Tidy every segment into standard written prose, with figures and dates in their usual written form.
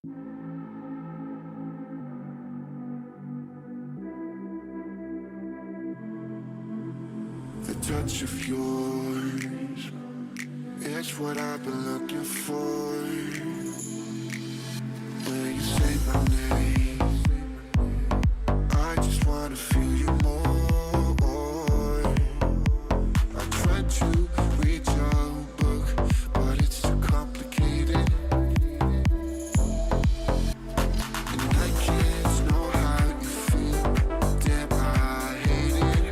The touch of yours, it's what I've been looking for. When you say my name, I just wanna feel you more. I tried to reach out, but it's too complicated. And I can't know how you feel. Damn, I hate it.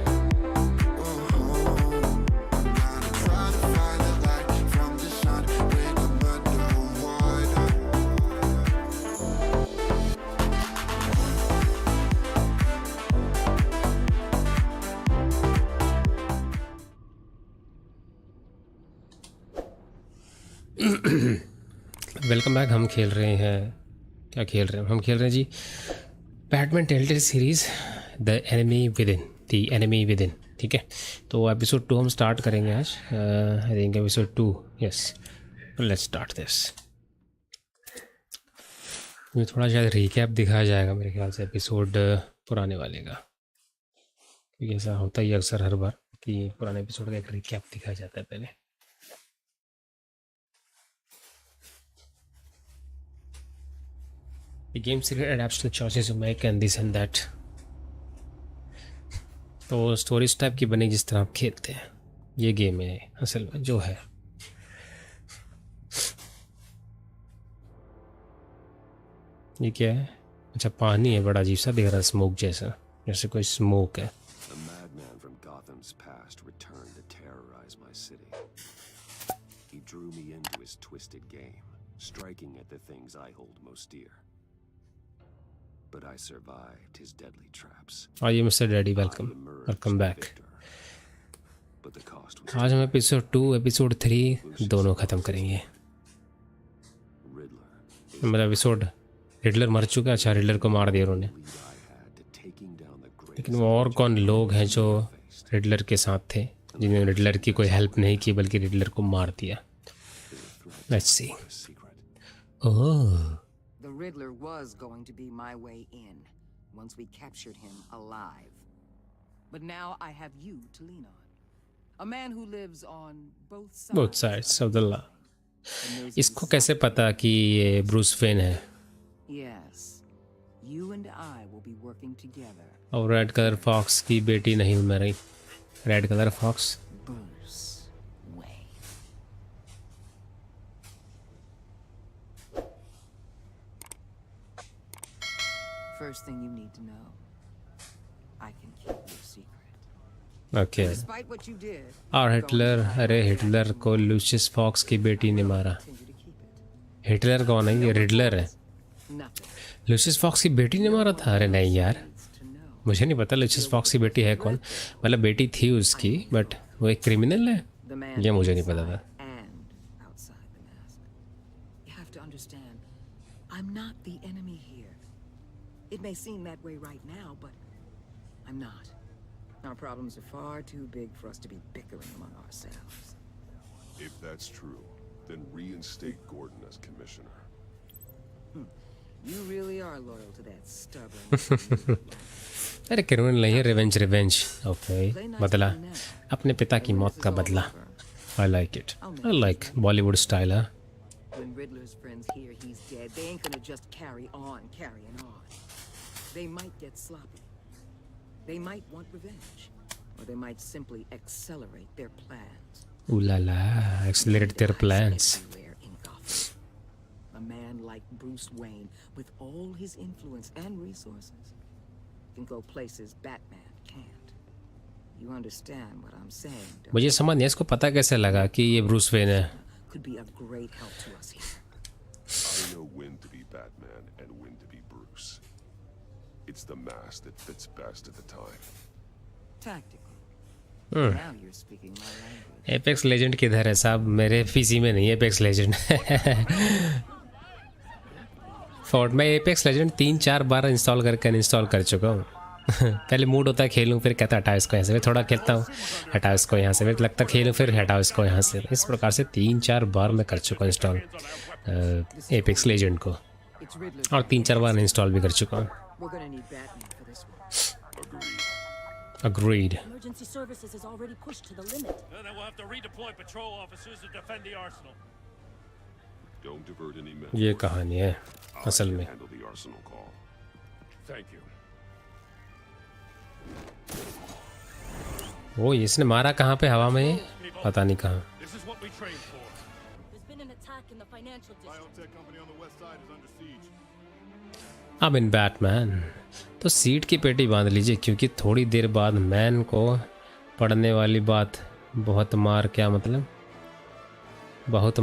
Gotta try to find the light from the sun when I'm underwater. Welcome back. हम खेल रहे हैं, क्या खेल रहे हैं हम खेल रहे हैं जी, Batman Telltale series the enemy within. ठीक है, तो एपिसोड 2 हम स्टार्ट करेंगे आज। I think episode 2, yes, let's start this. ये थोड़ा शायद रिकैप दिखाया जाएगा मेरे ख्याल से एपिसोड पुराने वाले का, क्योंकि ऐसा होता ही अक्सर हर बार कि पुराने एपिसोड का एक रिकैप दिखाया जाता है पहले। The game secret adapts to the choices you make and this and that। तो स्टोरीज टाइप की बनी जिस तरह आप खेलते हैं, ये गेम है असल में जो है। ये क्या है? अच्छा, पानी है, बड़ा अजीब सा दिख रहा है, स्मोक जैसा, जैसे कोई स्मोक है। A madman from Gotham's past returned to terrorize my city. He drew me into his twisted game, striking at the things I hold most dear. But I survived his deadly traps. Are you Mr. Daddy? Welcome back. But the cost was आज हम episode 2, episode 3 दोनों ख़त्म करेंगे। Riddler. मतलब episode Riddler मर चुका है। अच्छा, रिडलर को मार दिया उन्होंने, I had to taking down the great. लेकिन वो और कौन लोग हैं जो रिडलर के साथ थे, जिन्होंने रिडलर की कोई हेल्प नहीं की बल्कि रिडलर को मार दिया? Let's see. Oh, The Riddler was going to be my way in, once we captured him alive. But now I have you to lean on. A man who lives on both sides of the law. and knows इसको कैसे पता कि ये Bruce Wayne है? Yes. You and I will be working together. और red colour fox की बेटी नहीं मैं रही। Red colour fox Bruce Wayne. First thing you need to know, I can keep your secret. Okay. Despite what you did, और Hitler, अरे Hitler को Lucius fox की बेटी ने मारा। continue to keep it. Hitler कौन है? ये रिडलर है। Nothing लूसियस फॉक्स की बेटी ने मारा था? अरे नहीं यार, needs to know. मुझे नहीं पता लूसियस फॉक्स की बेटी है कौन। मतलब बेटी थी उसकी, बट वो एक क्रिमिनल है, The man ये मुझे नहीं पता था। and outside the mask. You have to understand, I'm not the enemy here. It may seem that way right now, but I'm not. Our problems are far too big for us to be bickering among ourselves. If that's true, then reinstate Gordon as commissioner. You really are loyal to that stubborn. अरे criminal नहीं है, revenge. Okay, बदला, अपने पिता की मौत का बदला। I like it, I like Bollywood style है। When Riddler's friends hear he's dead, they ain't gonna just carrying on. They might get sloppy. They might want revenge. Or they might simply accelerate their plans. Ooh la la, accelerate their plans. Everywhere in Gotham. A man like Bruce Wayne, with all his influence and resources, can go places Batman can't. You understand what I'm saying, don't मुझे समझ नहीं, इसको पता कैसे लगा कि ये Bruce Wayne है? you? Could be a great help to us here. I know when to be Batman and when to be Bruce. It's the mask that fits best at the time. Tactical. Now you're speaking my language. Apex legend किधर है साहब? मेरे PC में नहीं है apex legend. Fort में apex legend 3-4 बार install करके uninstall कर चुका हूँ। पहले मूड होता है खेलूँ, फिर कहता हटाओ इसको यहाँ से, फिर थोड़ा खेलता हूँ, हटाओ इसको यहाँ से, फिर लगता खेलूँ, फिर हटाओ इसको यहाँ से। इस प्रकार से 3-4 बार मैं कर चुका हूँ इंस्टॉल एपेक्स लेजेंड को। It's Riddler's. और 3-4 बार इंस्टॉल भी कर चुका हूँ। We're gonna need Batman for this one. Agreed. Emergency services is already pushed to the limit. Then we'll have to redeploy patrol officers to defend the arsenal. Don't divert any men. ये कहानी है असल में। Handle the arsenal call. Thank you. वो इसने मारा कहाँ पे? हवा में? पता नहीं कहाँ। This is what we trained for. There's been an attack in the financial district. Biotech company on the west side is under siege. अब इन बैटमैन तो सीट की पेटी बांध लीजिए, क्योंकि थोड़ी देर बाद मैन को पड़ने वाली बात बहुत मार। क्या मतलब? बहुत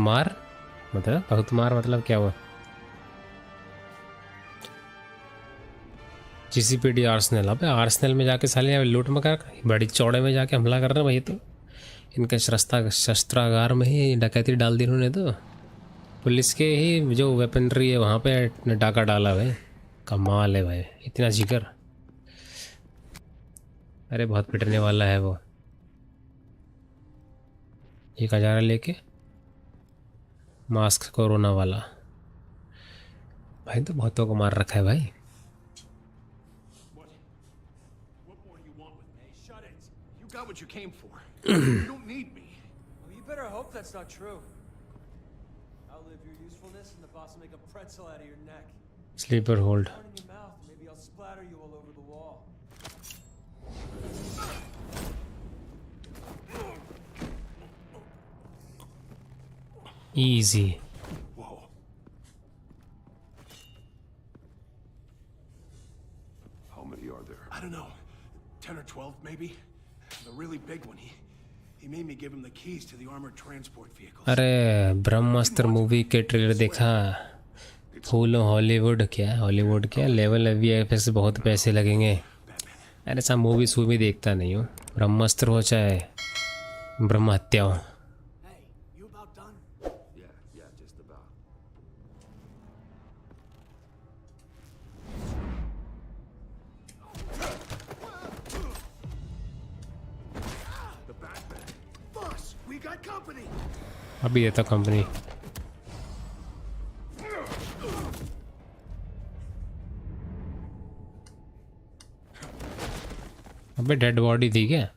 मार मतलब क्या हुआ? जीसीपीडी आर्सेनल। अब आर्सेनल में जाके साले लूट मकार बड़ी चौड़े में जाके हमला कर रहे हैं भाई। तो इनके शस्त्रागार में ही डकैती डाल दी उन्होंने। तो पुलिस के ही जो वेपनरी है वहाँ पे डाका डाला भाई। कमाल है भाई, इतना जिगर। अरे बहुत पिटने वाला है वो। ये कहाँ जा रहा है लेके? मास्क कोरोना वाला भाई। तो बहुतों को मार रखा है भाई। What more do you want with me? Shut it. You got what you came for. You don't need me. Well, you better hope that's not true. Outlive your usefulness and the boss will make a pretzel out of your neck. Sleeper hold. Burn in your mouth, maybe I'll splatter you all over the wall. Easy. Whoa. How many are there? I don't know. 10 or 12 maybe. The really big one. He made me give him the keys to the armored transport vehicles. अरे ब्रह्मास्त्र movie के trailer देखा? फूलो Hollywood क्या level VFX से बहुत पैसे लगेंगे। अरे सब मूवी देखता नहीं हूँ। ब्रह्मास्त्र हो चाहे ब्रह्म हत्या हो। Hey, you about done? Yeah, just about. The Batman. Boss, we got company. अभी ये तो कंपनी। अबे डेड बॉडी थी क्या?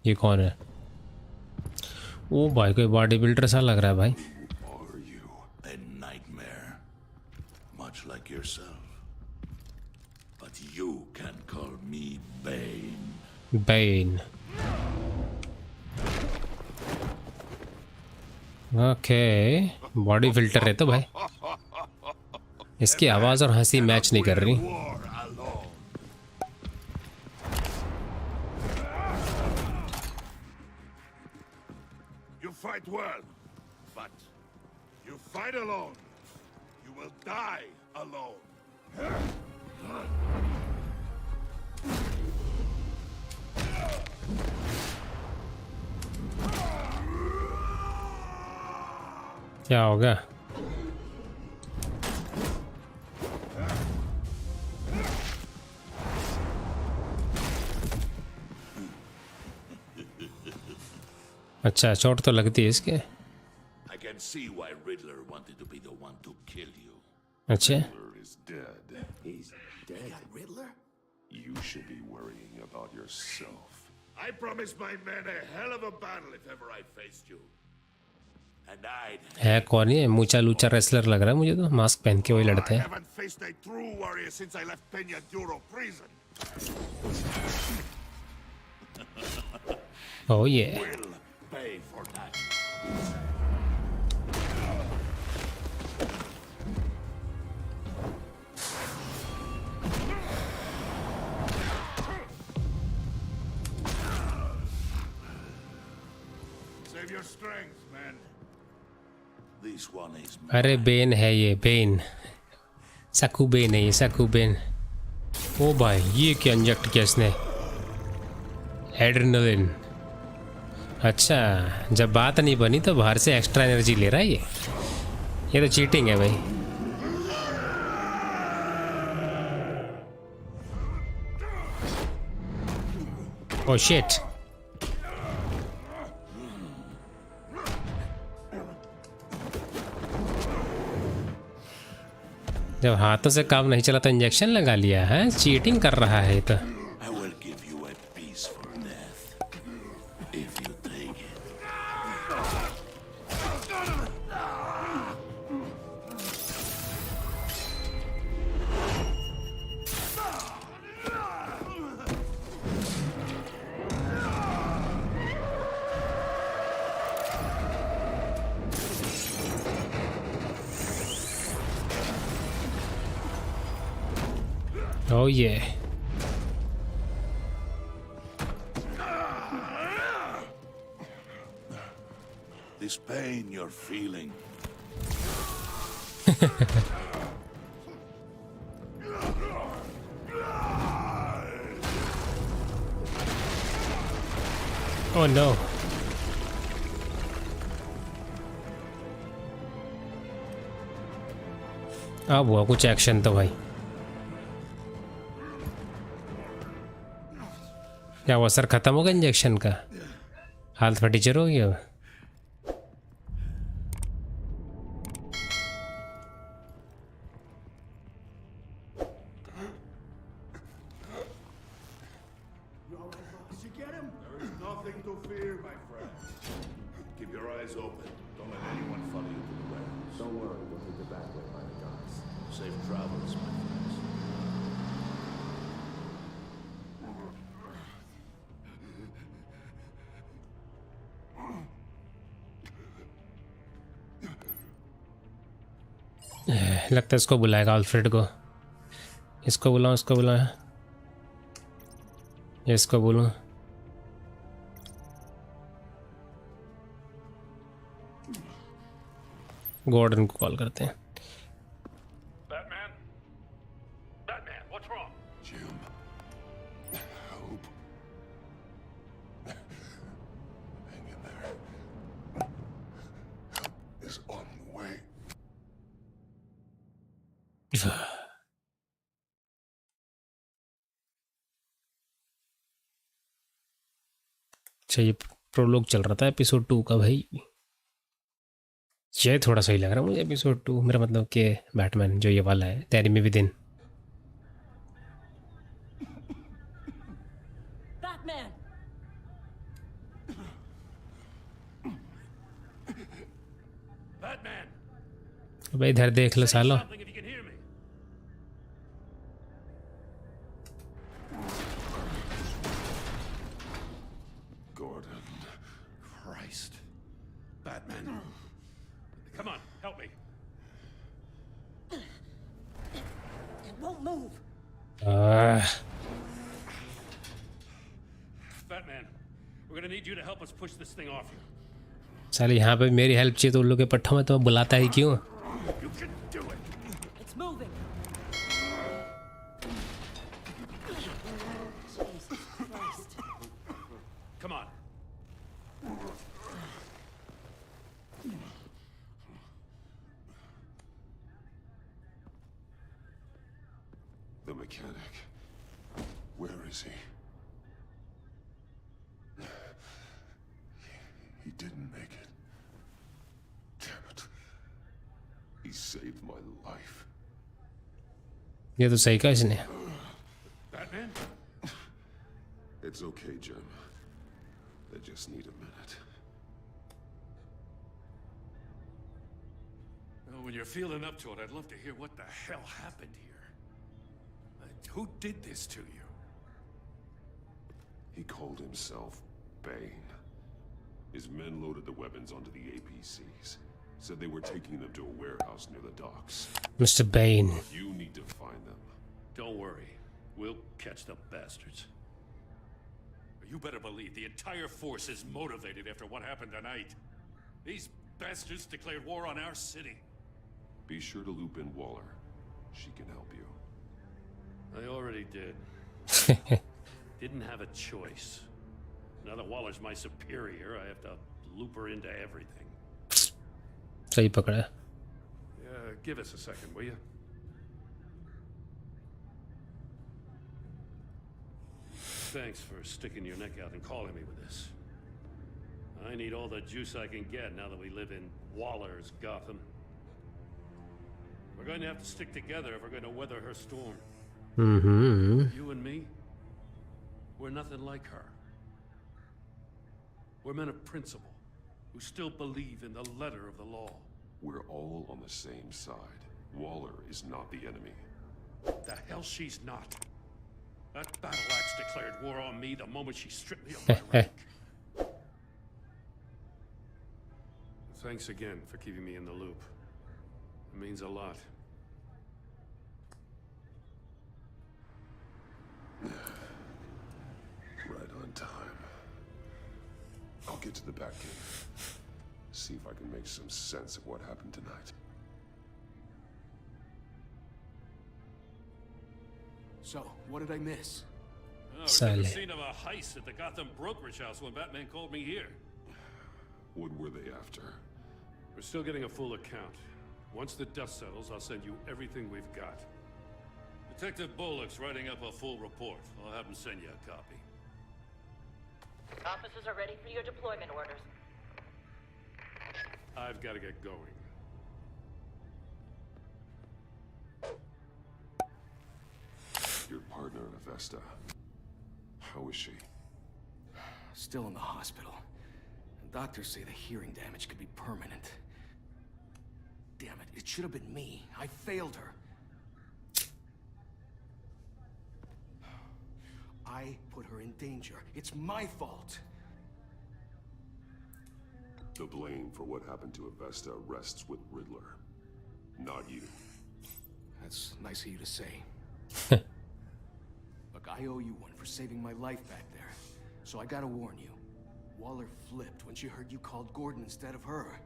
ये कौन है? ओ भाई कोई बॉडी बिल्डर सा लग रहा है भाई। Are you a nightmare? Much like yourself. But you can call me Bane. Ben. Okay body filter है तो भाई। इसकी आवाज़ और हंसी मैच नहीं कर रही। War alone. You fight well, but you fight alone. You will die alone. क्या हो गया? अच्छा चोट तो लगती है इसके। I can see why Riddler wanted to be the one to kill you. अच्छा Riddler is dead. He's dead. Riddler? You should be worrying about yourself. I promised my men a hell of a battle if ever I faced you. And I'd है कौन? ये मूचा Lucha wrestler लग रहा है मुझे तो। Mask पहन के वही लड़ते I हैं। haven't faced a true warrior since I left Peña Duro prison. ओ ये Will pay for that. Save your strength, man. This one is अरे बेन है ये, बेन सकू बेन है ये, सकू बेन। ओ भाई ये क्या इंजेक्ट किया इसने? एड्रेनलिन। अच्छा जब बात नहीं बनी तो बाहर से एक्स्ट्रा एनर्जी ले रहा है ये तो चीटिंग है भाई। Oh shit. जब हाथों से काम नहीं चला तो इंजेक्शन लगा लिया है, चीटिंग कर रहा है तो। I will give you a peaceful death if you take it. Oh yeah. This pain you're feeling. Oh no. अब हुआ कुछ एक्शन तो भाई। क्या वो असर खत्म हो गया इंजेक्शन का? हालत फटीचर हो गया। Did you get him? There is nothing to fear, my friend. Keep your eyes open. Don't let anyone follow you to the warehouse. Don't worry, we'll meet the back way by the docks. Safe travels, my friends. लगता है इसको बुलाएगा Alfred को। इसको बुलाऊं, इसको बुलाऊं, इसको बोलूं। Gordon को call करते हैं। Batman? Batman, what's wrong? Jim, help. Hang in there. Help is on the way. अच्छा, ये प्रोलॉग चल रहा था एपिसोड 2 का भाई। ये थोड़ा सही लग रहा है मुझे एपिसोड 2, मेरा मतलब कि बैटमैन जो ये वाला है, the enemy with in. Batman! Batman! भाई इधर देख लो सालो। Something if you can hear me. Gordon. Christ. Batman. Come on, help me. It won't move. Batman, we're gonna need you to help us push this thing off you. साले यहाँ पे मेरी help चाहिए तो उन लोग के पट्टों में तो बुलाता ही क्यों? You can do it. It's moving. Jesus Christ. Come on. The mechanic. Where is he? He didn't make it. Damn it. He saved my life. ये तो सही कहा इसने। Batman? It's okay, Jim. I just need a minute. Well, when you're feeling up to it, I'd love to hear what the hell happened here. Who did this to you? He called himself Bane. His men loaded the weapons onto the APCs. Said they were taking them to a warehouse near the docks. Mr. Bane. You need to find them. Don't worry. We'll catch the bastards. You better believe the entire force is motivated after what happened tonight. These bastards declared war on our city. Be sure to loop in Waller. She can help you. I already did. Didn't have a choice. Now that Waller's my superior, I have to loop her into everything. सही पकड़ा। Yeah, give us a second, will you? Thanks for sticking your neck out and calling me with this. I need all the juice I can get now that we live in Waller's Gotham. We're going to have to stick together if we're going to weather her storm. Mm-hmm. You and me, we're nothing like her. We're men of principle, who still believe in the letter of the law. We're all on the same side. Waller is not the enemy. The hell she's not. That battle axe declared war on me the moment she stripped me of my rank. Thanks again for keeping me in the loop. It means a lot. Right on time. I'll get to the Batcave. See if I can make some sense of what happened tonight. So, what did I miss? Oh, it's like the scene of a heist at the Gotham brokerage house when Batman called me here. What were they after? We're still getting a full account. Once the dust settles, I'll send you everything we've got. Detective Bullock's writing up a full report. I'll have him send you a copy. Officers are ready for your deployment orders. I've got to get going. Your partner, Avesta. How is she? Still in the hospital. And doctors say the hearing damage could be permanent. Damn it, it should have been me. I failed her. I put her in danger. It's my fault. The blame for what happened to Avesta rests with Riddler, not you. That's nice of you to say. Look, I owe you one for saving my life back there. So I gotta warn you. Waller flipped when she heard you called Gordon instead of her.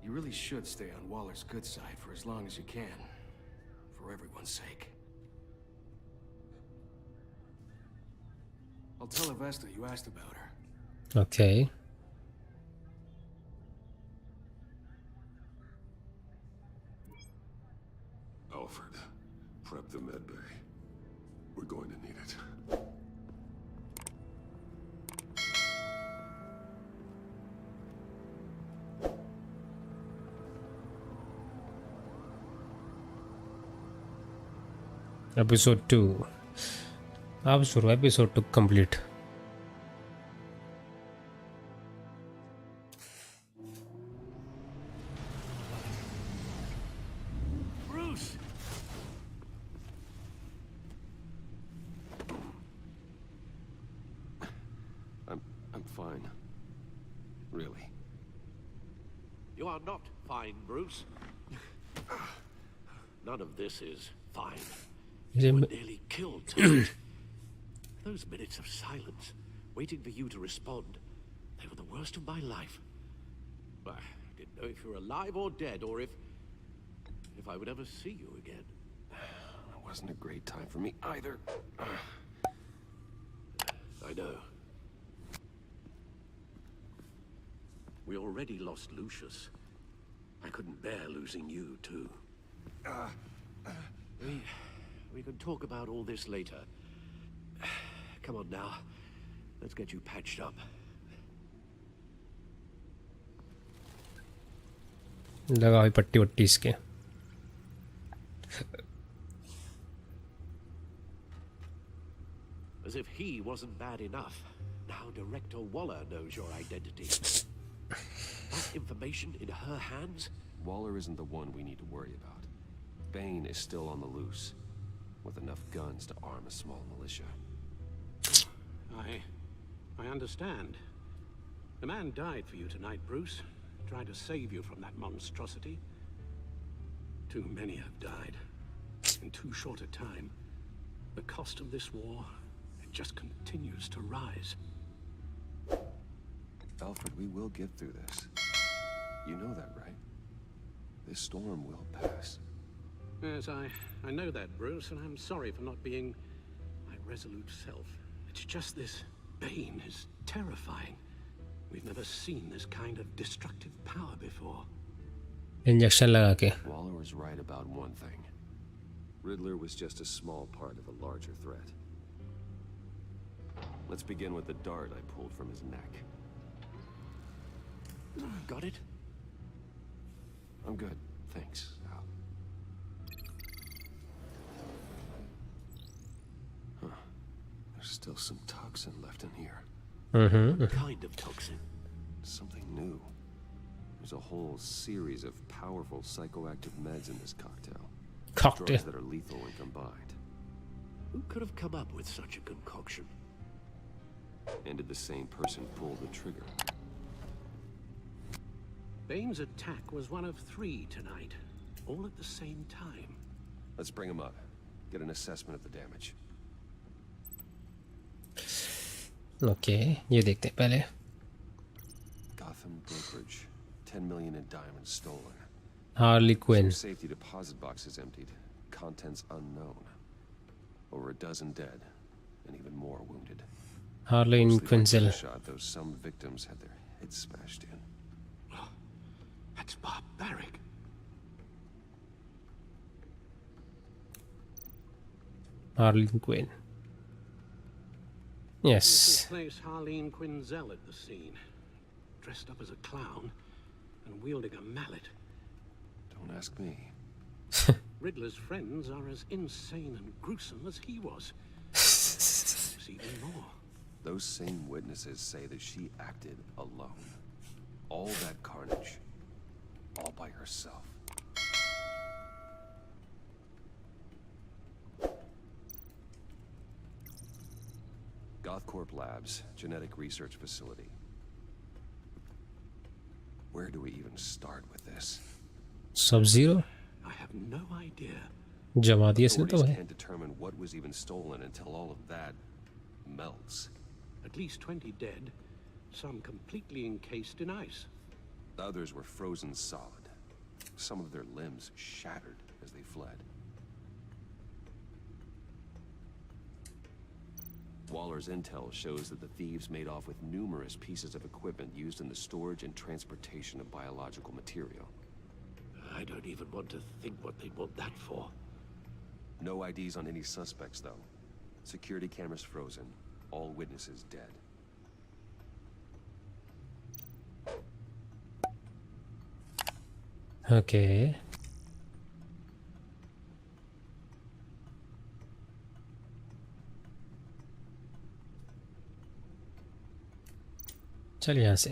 You really should stay on Waller's good side for as long as you can. For everyone's sake. I'll tell Avesta you asked about her. Okay. Alfred, prep the med bay. We're going to need it. Episode 2. अब शुरू episode 2 complete. Bruce! I'm fine. Really. You are not fine, Bruce. None of this is fine. You were nearly killed tonight. Those minutes of silence, waiting for you to respond, they were the worst of my life. I didn't know if you were alive or dead, or if I would ever see you again. It wasn't a great time for me either. I know. We already lost Lucius. I couldn't bear losing you, too. We can talk about all this later. Come on now. Let's get you patched up. लगा हुई पट्टी वट्टी इसके. As if he wasn't bad enough. Now Director Waller knows your identity. That information in her hands? Waller isn't the one we need to worry about. Bane is still on the loose, with enough guns to arm a small militia. I understand. The man died for you tonight, Bruce. Tried to save you from that monstrosity. Too many have died. In too short a time. The cost of this war, it just continues to rise. Alfred, we will get through this. You know that, right? This storm will pass. Yes, I know that, Bruce, and I'm sorry for not being my resolute self. It's just this Bane is terrifying. We've never seen this kind of destructive power before. Injection लगा के. Waller was right about one thing. Riddler was just a small part of a larger threat. Let's begin with the dart I pulled from his neck. Got it? I'm good, thanks, Al. Still some toxin left in here. What kind of toxin? Something new. There's a whole series of powerful psychoactive meds in this cocktail. Drugs that are lethal when combined. Who could have come up with such a concoction? And did the same person pull the trigger? Bane's attack was one of 3 tonight, all at the same time. Let's bring him up. Get an assessment of the damage. Okay, ये देखते हैं पहले. Gotham brokerage. 10 million in diamonds stolen. Harley Quinn. Some safety deposit boxes emptied. Contents unknown. Over a dozen dead, and even more wounded. Harley Quinzel. Shot, though some victims had their heads smashed in. That's barbaric. Harley Quinn. Yes. Place Harleen Quinzel at the scene, dressed up as a clown and wielding a mallet. Don't ask me. Riddler's friends are as insane and gruesome as he was. Even more. Those same witnesses say that she acted alone. All that carnage, all by herself. GothCorp Labs, genetic research facility. Where do we even start with this? Sub-Zero? I have no idea. जमा दिया इसने तो Authorities है. can't determine what was even stolen until all of that melts. At least 20 dead, some completely encased in ice. The others were frozen solid. Some of their limbs shattered as they fled. Waller's intel shows that the thieves made off with numerous pieces of equipment used in the storage and transportation of biological material. I don't even want to think what they'd want that for. No IDs on any suspects, though. Security cameras frozen. All witnesses dead. Okay. चल यहाँ से.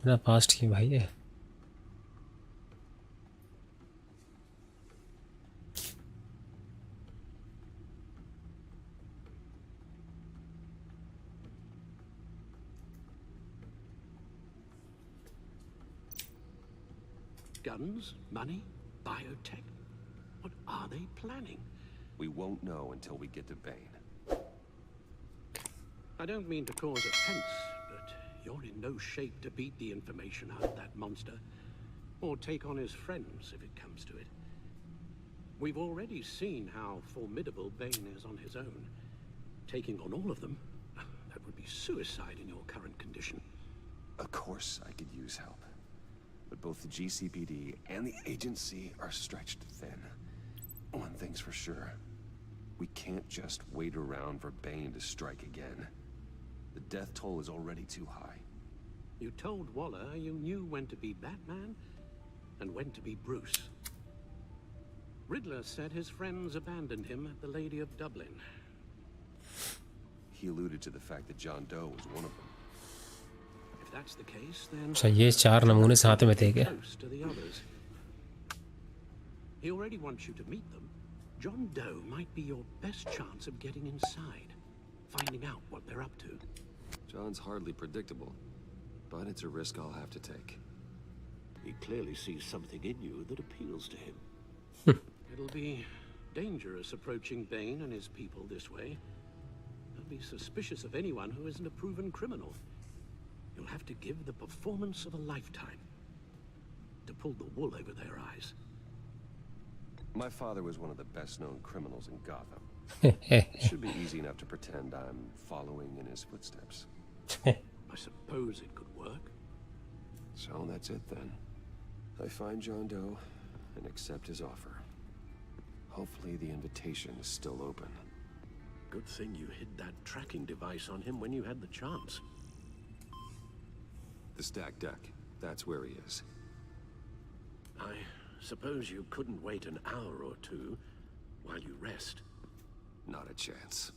इतना fast क्यों भाई है? Guns, money, biotech. What are they planning? We won't know until we get to Bane. I don't mean to cause offense, but you're in no shape to beat the information out of that monster, or take on his friends if it comes to it. We've already seen how formidable Bane is on his own. Taking on all of them, that would be suicide in your current condition. Of course I could use help. But both the GCPD and the agency are stretched thin. One thing's for sure. We can't just wait around for Bane to strike again. The death toll is already too high. You told Waller you knew when to be Batman and when to be Bruce. Riddler said his friends abandoned him at the Lady of Dublin. He alluded to the fact that John Doe was one of them. If that's the case, then अच्छा ये 4 नमूने साथ में थे क्या? close to the others. He already wants you to meet them. John Doe might be your best chance of getting inside, finding out what they're up to. John's hardly predictable, but it's a risk I'll have to take. He clearly sees something in you that appeals to him. It'll be dangerous approaching Bane and his people this way. They'll be suspicious of anyone who isn't a proven criminal. You'll have to give the performance of a lifetime to pull the wool over their eyes. My father was one of the best-known criminals in Gotham. It should be easy enough to pretend I'm following in his footsteps. I suppose it could work. So that's it then. I find John Doe and accept his offer. Hopefully the invitation is still open. Good thing you hid that tracking device on him when you had the chance. The stacked deck, that's where he is. I suppose you couldn't wait an hour or two while you rest. Not a chance.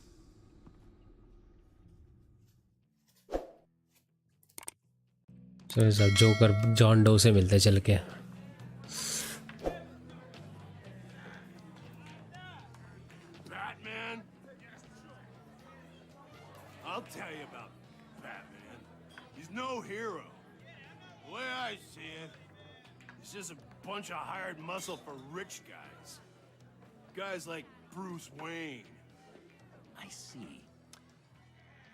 तो सब joker John Doe से मिलते चल के. Batman? I'll tell you about Batman. He's no hero. The way I see it, he's just a bunch of hired muscle for rich guys. Guys like Bruce Wayne. I see.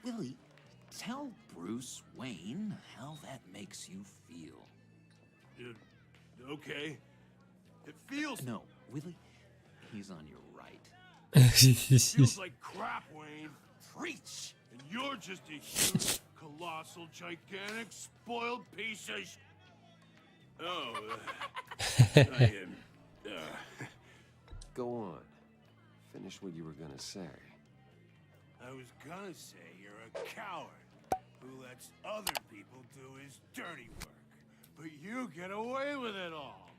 Willie, tell Bruce Wayne how that makes you feel. Okay. It feels... No, Willie, he's on your right. feels like crap, Wayne. Preach! And you're just a huge, colossal, gigantic, spoiled piece of... Oh, I am... Go on. Finish what you were gonna say. I was gonna say you're a coward who lets other people do his dirty work. But you get away with it all.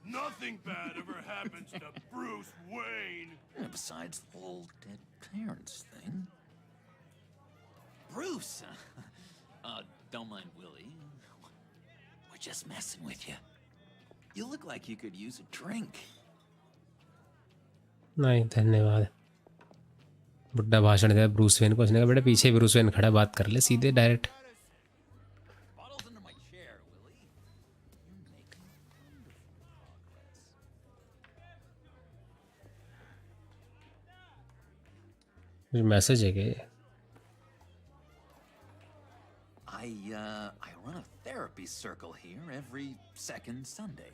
Nothing bad ever happens to Bruce Wayne. And besides the whole dead parents thing. Bruce! Don't mind Willie. We're just messing with you. You look like you could use a drink. नहीं धन्यवाद. बुड्ढा भाषण दिया Bruce Wayne को. उसने कहा बेटा पीछे ब्रूस वेन खड़ा, बात कर ले सीधे direct. Bottles under my chair, Willie. You're making wonderful progress. Message है क्या? I run a therapy circle here every second Sunday.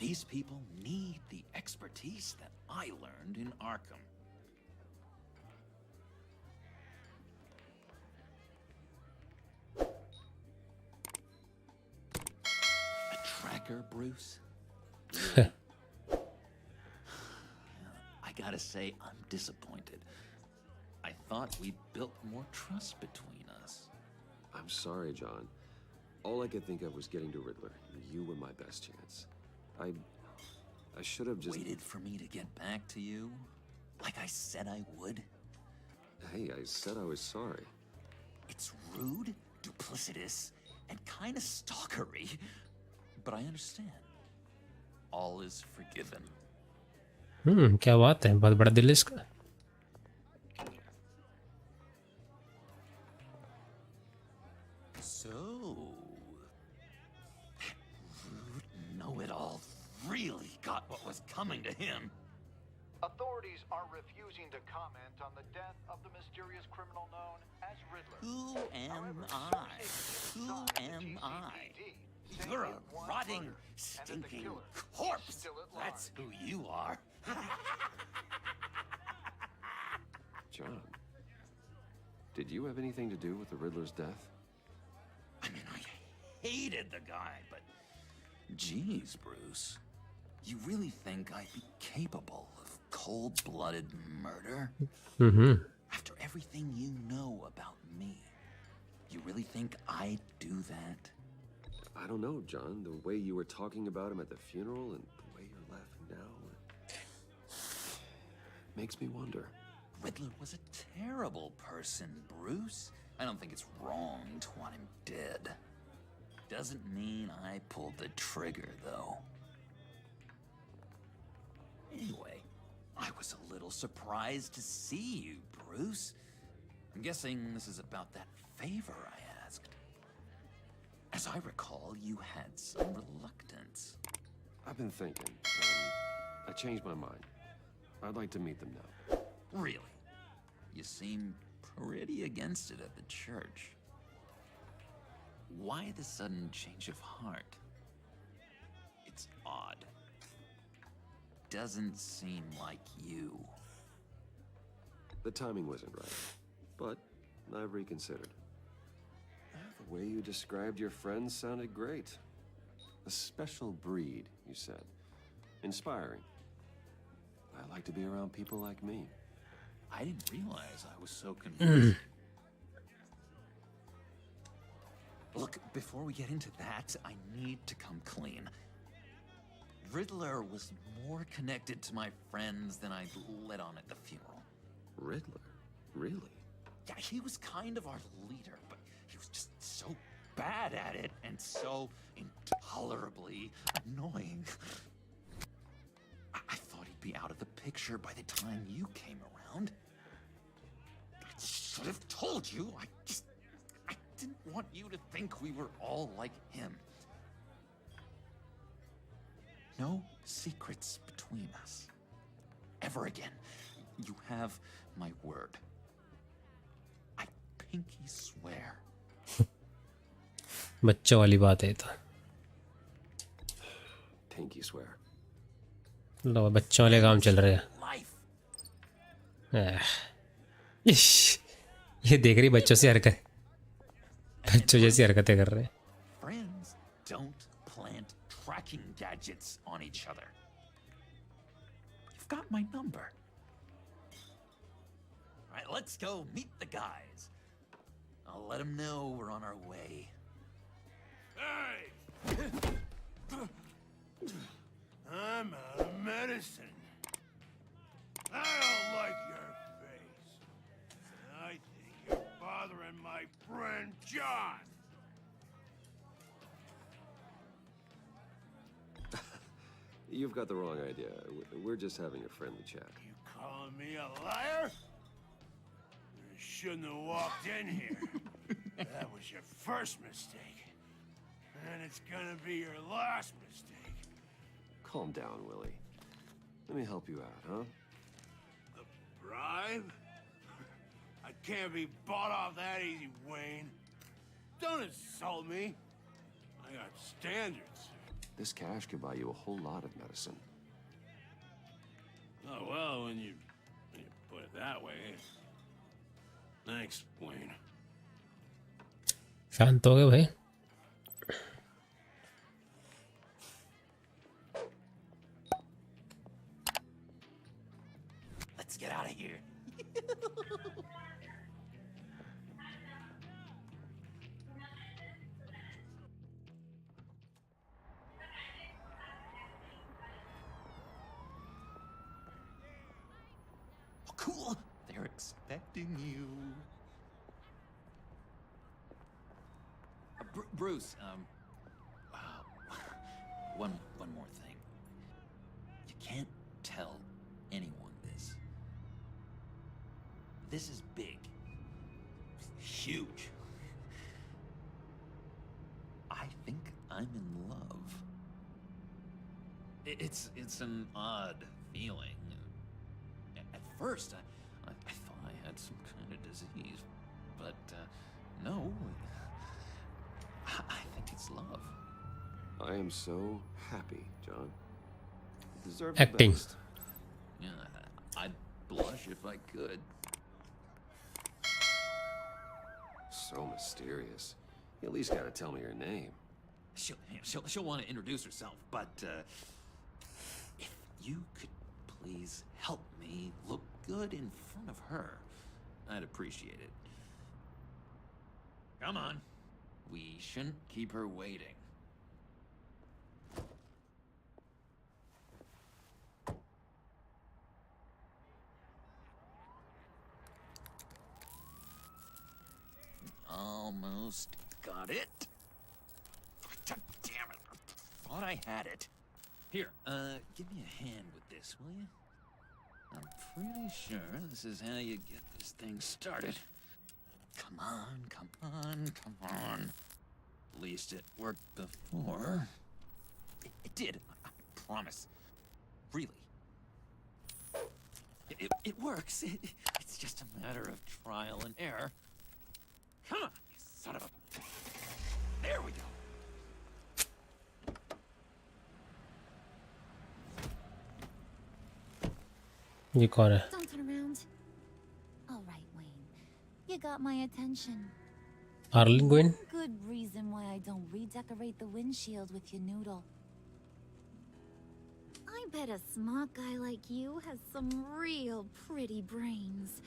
These people need the expertise that I learned in Arkham. A tracker, Bruce? Really? I gotta say, I'm disappointed. I thought we built more trust between us. I'm sorry, John. All I could think of was getting to Riddler. You were my best chance. I should have just... Waited for me to get back to you? Like I said I would? Hey, I said I was sorry. It's rude, duplicitous, and kind of stalkery. But I understand. All is forgiven. क्या बात है, बहुत बड़ा दिल है इसका. So, rude know-it-all really got what was coming to him. Authorities are refusing to comment on the death of the mysterious criminal known as Riddler. Who am However, I? sources Who inside the am I? GCPD say You're a it was rotting, murder, and that the stinking killer is corpse. still at That's large. who you are. John, did you have anything to do with the Riddler's death? I mean, I hated the guy, but... Geez, Bruce. You really think I'd be capable of cold-blooded murder? After everything you know about me, you really think I'd do that? I don't know, John. The way you were talking about him at the funeral and the way you're laughing now... makes me wonder. Riddler was a terrible person, Bruce. I don't think it's wrong to want him dead. Doesn't mean I pulled the trigger, though. Anyway, I was a little surprised to see you, Bruce. I'm guessing this is about that favor I asked. As I recall, you had some reluctance. I've been thinking, and I changed my mind. I'd like to meet them now. Really? You seem pretty against it at the church. Why the sudden change of heart? It's odd. Doesn't seem like you. The timing wasn't right, but I've reconsidered. The way you described your friends sounded great. A special breed, you said. Inspiring. I like to be around people like me. I didn't realize I was so confused. Look, before we get into that, I need to come clean. Riddler was more connected to my friends than I'd let on at the funeral. Riddler? Really? Yeah, he was kind of our leader, but he was just so bad at it and so intolerably annoying. I thought he'd be out of the picture by the time you came around. I should have told you. I didn't want you to think we were all like him. No secrets between us. Ever again. You have my word. I pinky swear. बच्चों वाली बात है तो Pinky swear. लो बच्चों वाले काम चल रहे हैं। ये देख रही बच्चों से हरकत, बच्चों जैसी हरकतें कर रहे हैं। Friends don't plant tracking gadgets on each other. You've got my number. All right, let's go meet the guys. I'll let them know we're on our way. Hey! I'm out of medicine. I don't like your face. I think you're bothering my friend John. You've got the wrong idea. We're just having a friendly chat. You calling me a liar? You shouldn't have walked in here. That was your first mistake. And it's gonna be your last mistake. Calm down, Willie. Let me help you out, huh? A bribe? I can't be bought off that easy, Wayne. Don't insult me. I got standards. This cash could buy you a whole lot of medicine. Oh, well, when you put it that way. Thanks, Wayne. शांत हो गए भाई। Let's get out of here. Oh, cool. They're expecting you. Bruce, one more thing. You can't tell anyone this. This is big. Huge. I think I'm in love. It's an odd feeling. At first, I thought I had some kind of disease, but no. I think it's love. I am so happy, John. You deserve the Acting. best. Yeah, I'd blush if I could. So mysterious. You at least gotta tell me your name. She'll want to introduce herself, but if you could please help me look good in front of her, I'd appreciate it. Come on. We shouldn't keep her waiting. Almost got it. God damn it. I thought I had it. Here, give me a hand with this, will you? I'm pretty sure this is how you get this thing started. Come on, come on, come on. At least it worked before. It did, I promise. Really. It works. It's just a matter of trial and error. Come on, you son of a... There we go. ये कौन है? Don't turn around. All right, Wayne. You got my attention. Arlen Gwyn? Good reason why I don't redecorate the windshield with your noodle. I bet a smart guy like you has some real pretty brains.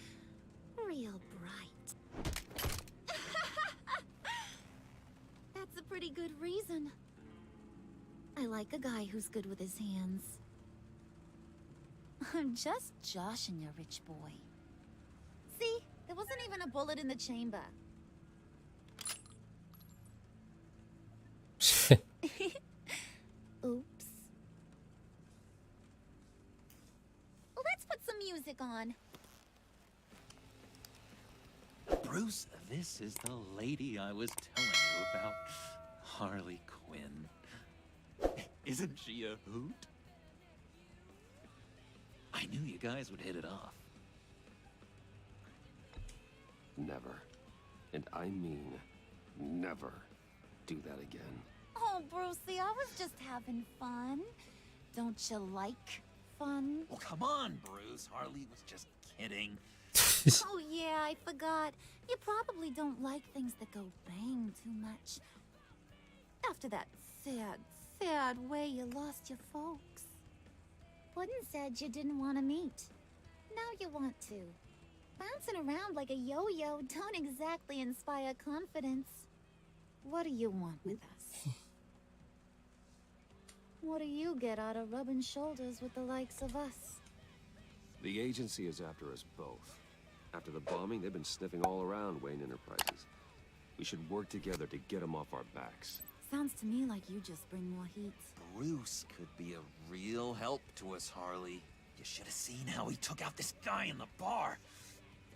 Real bright. That's a pretty good reason. I like a guy who's good with his hands. I'm just joshing you, rich boy. See? There wasn't even a bullet in the chamber. Oops. Let's put some music on. Bruce, this is the lady I was telling you about. Harley Quinn. Isn't she a hoot? I knew you guys would hit it off. Never, and I mean never, do that again. Oh, Brucey, I was just having fun. Don't you like fun? Oh, come on, Bruce. Harley was just kidding. Oh, yeah, I forgot. You probably don't like things that go bang too much. After that sad way you lost your folks. Puddin' said you didn't want to meet. Now you want to. Bouncing around like a yo-yo don't exactly inspire confidence. What do you want with us? What do you get out of rubbing shoulders with the likes of us? The agency is after us both. After the bombing, they've been sniffing all around Wayne Enterprises. We should work together to get them off our backs. Sounds to me like you just bring more heat. Bruce could be a real help to us, Harley. You should have seen how he took out this guy in the bar.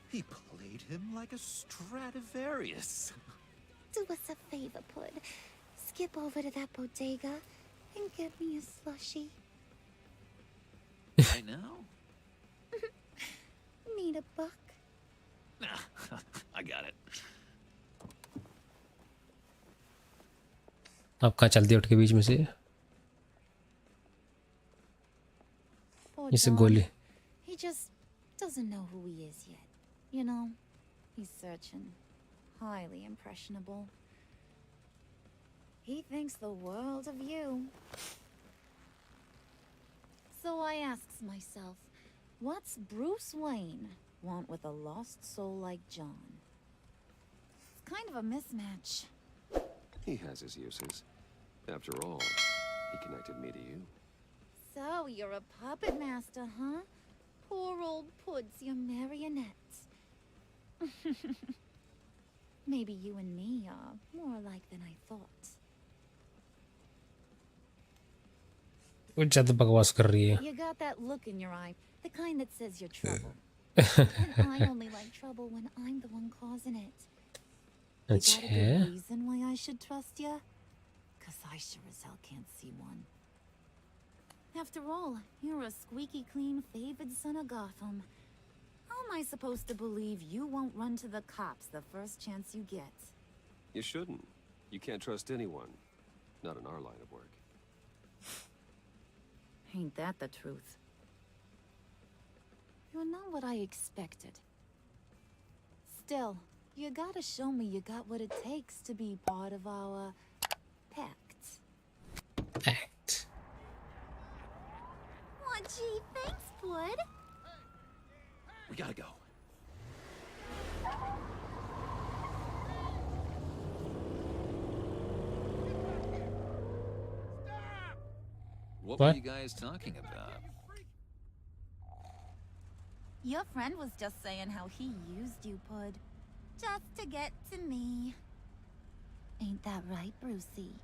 He played him like a Stradivarius. Do us a favor, Pud. Skip over to that bodega and get me a slushie. Right now? Need a buck? I got it. आप कहाँ चलती है उठ के बीच में से? Poor इसे John. गोली. He just doesn't know who he is yet. You know, he's searching. Highly impressionable. He thinks the world of you. So I asks myself, what's Bruce Wayne want with a lost soul like John? It's kind of a mismatch. He has his uses. After all, he connected me to you. So you're a puppet master, huh? Poor old Pud's your marionette. Maybe you and me are more alike than I thought. वो ज़्यादा बकवास कर रही है. You got that look in your eye, the kind that says you're trouble. And I only like trouble when I'm the one causing it. You got a good reason why I should trust you? 'Cause I sure as hell can't see one. After all, you're a squeaky clean favored son of Gotham. How am I supposed to believe you won't run to the cops the first chance you get? You shouldn't. You can't trust anyone. Not in our line of work. Ain't that the truth? You're not what I expected. Still, you gotta show me you got what it takes to be part of our pact. Pact. Oh, gee, thanks, Bud. We gotta go. What were you guys talking about? Your friend was just saying how he used you, Pud. Just to get to me. Ain't that right, Brucey?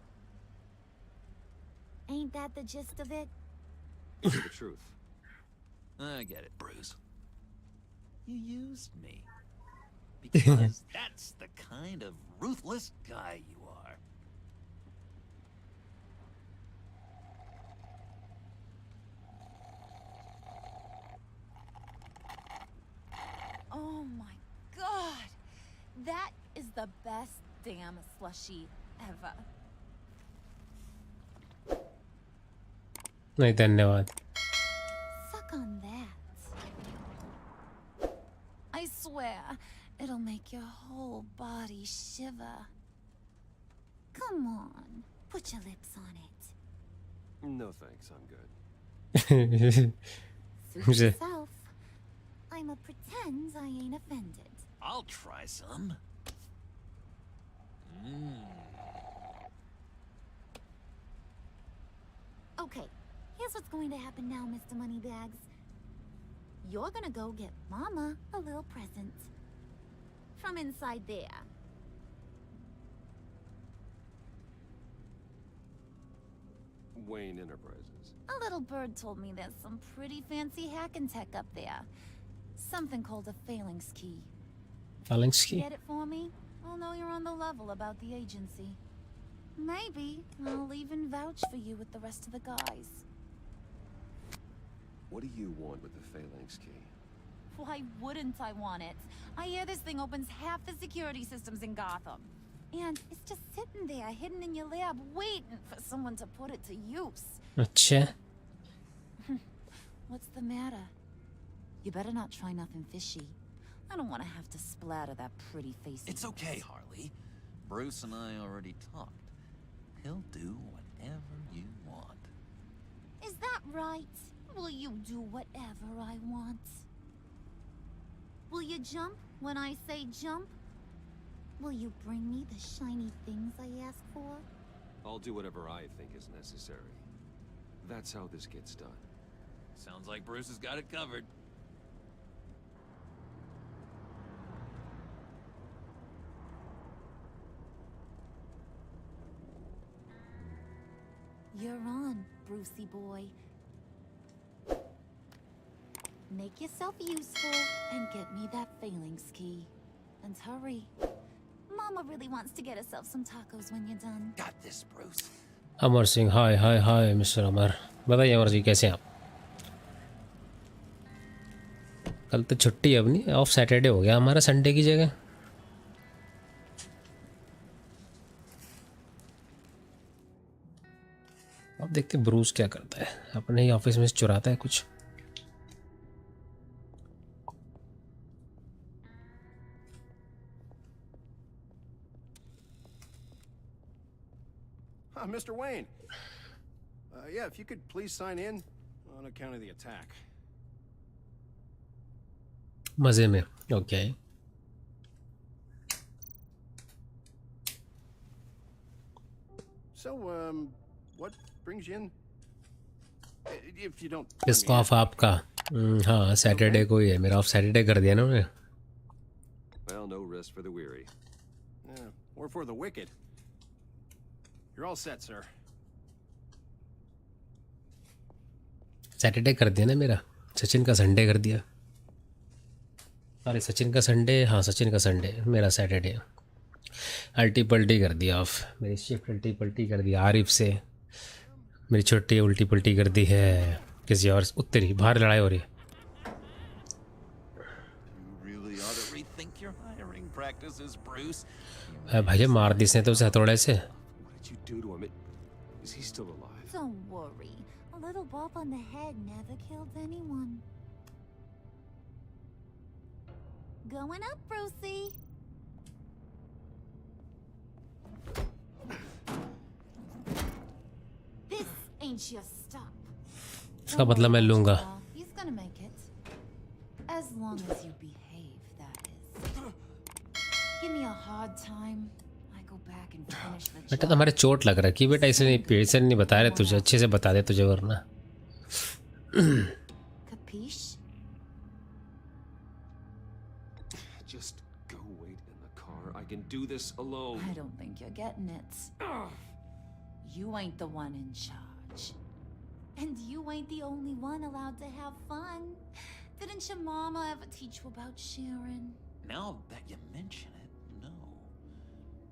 Ain't that the gist of it? Tell me the truth. I get it, Bruce. You used me. Because that's the kind of ruthless guy you are. Oh my god! That is the best damn slushie ever. नहीं धन्यवाद. Suck on that. I swear, It'll make your whole body shiver. Come on, put your lips on it. No thanks, I'm good. Suit yourself. I'ma pretend I ain't offended. I'll try some. Okay, here's what's going to happen now, Mr. Moneybags. You're gonna go get Mama a little present. From inside there. Wayne Enterprises. A little bird told me there's some pretty fancy hacking tech up there. Something called a phalanx key. Phalanx key? Get it for me? I'll know you're on the level about the agency. Maybe I'll even vouch for you with the rest of the guys. What do you want with the phalanx key? Why wouldn't I want it? I hear this thing opens half the security systems in Gotham. And it's just sitting there, hidden in your lab, waiting for someone to put it to use. अच्छा. What's the matter? You better not try nothing fishy. I don't want to have to splatter that pretty face. It's okay, Harley. Bruce and I already talked. He'll do whatever you want. Is that right? Will you do whatever I want? Will you jump when I say jump? Will you bring me the shiny things I ask for? I'll do whatever I think is necessary. That's how this gets done. Sounds like Bruce has got it covered. You're on, Brucey boy. Make yourself useful and get me that phalanx key. And hurry. Mama really wants to get herself some tacos when you're done. Got this, Bruce. Amar Singh, hi hi hi mister Amar. बताइए अमर जी कैसे हैं आप? कल तो छुट्टी है अपनी, of Saturday हो गया हमारा संडे की जगह. अब देखते ब्रूस क्या करता है. अपने ही ऑफिस में से चुराता है कुछ. Mr. Wayne. Yeah, if you could please sign in on account of the attack. मजे में. Okay. So, what brings you in? If you don't. किसको ऑफ आपका? हाँ सैटरडे को ही है मेरा. ऑफ सैटरडे कर दिया ना उन्हें. Well, no rest for the weary. Yeah, or for the wicked. You're all set, sir. Saturday कर दिया ना मेरा. सचिन का संडे कर दिया. अरे सचिन का संडे, हाँ सचिन का संडे, मेरा सैटरडे. अल्टी पल्टी कर दिया ऑफ. मेरी शिफ्ट अल्टी पल्टी कर दिया आरिफ से. मेरी छुट्टी उल्टी पल्टी कर दी है किसी और. उत्तरी बाहर लड़ाई हो रही है. भाई मार दी इसने तो उसे हथौड़े से. Don't worry. A little bump on the head never killed anyone. Going up, Brucey. This ain't your stop. इसका बदला मैं लूंगा. He's gonna make it. As long as you behave, that is. Give me a hard time. I go back and finish the job. बेटा तुम्हारे चोट लग रहा है कि बेटा इसे नहीं बता रहे तुझे. अच्छे से बता दे तुझे वरना. Capiche? Just go wait in the car. I can do this alone. I don't think you're getting it. You ain't the one in charge. And you ain't the only one allowed to have fun. Didn't your mama ever teach you about sharing? Now that you mention it, no.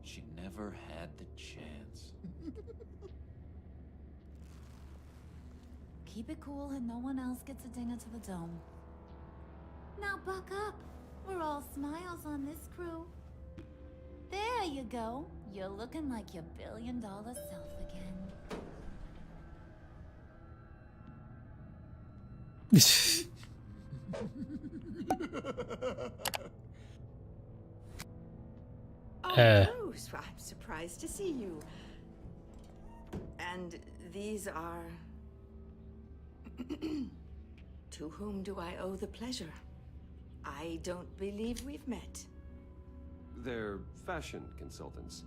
She never had the chance. Keep it cool and no one else gets a dinner to the dome. Now buck up. We're all smiles on this crew. There you go. You're looking like your billion-dollar self again. Bruce, I'm surprised to see you. And these are... To whom do I owe the pleasure? I don't believe we've met. They're fashion consultants.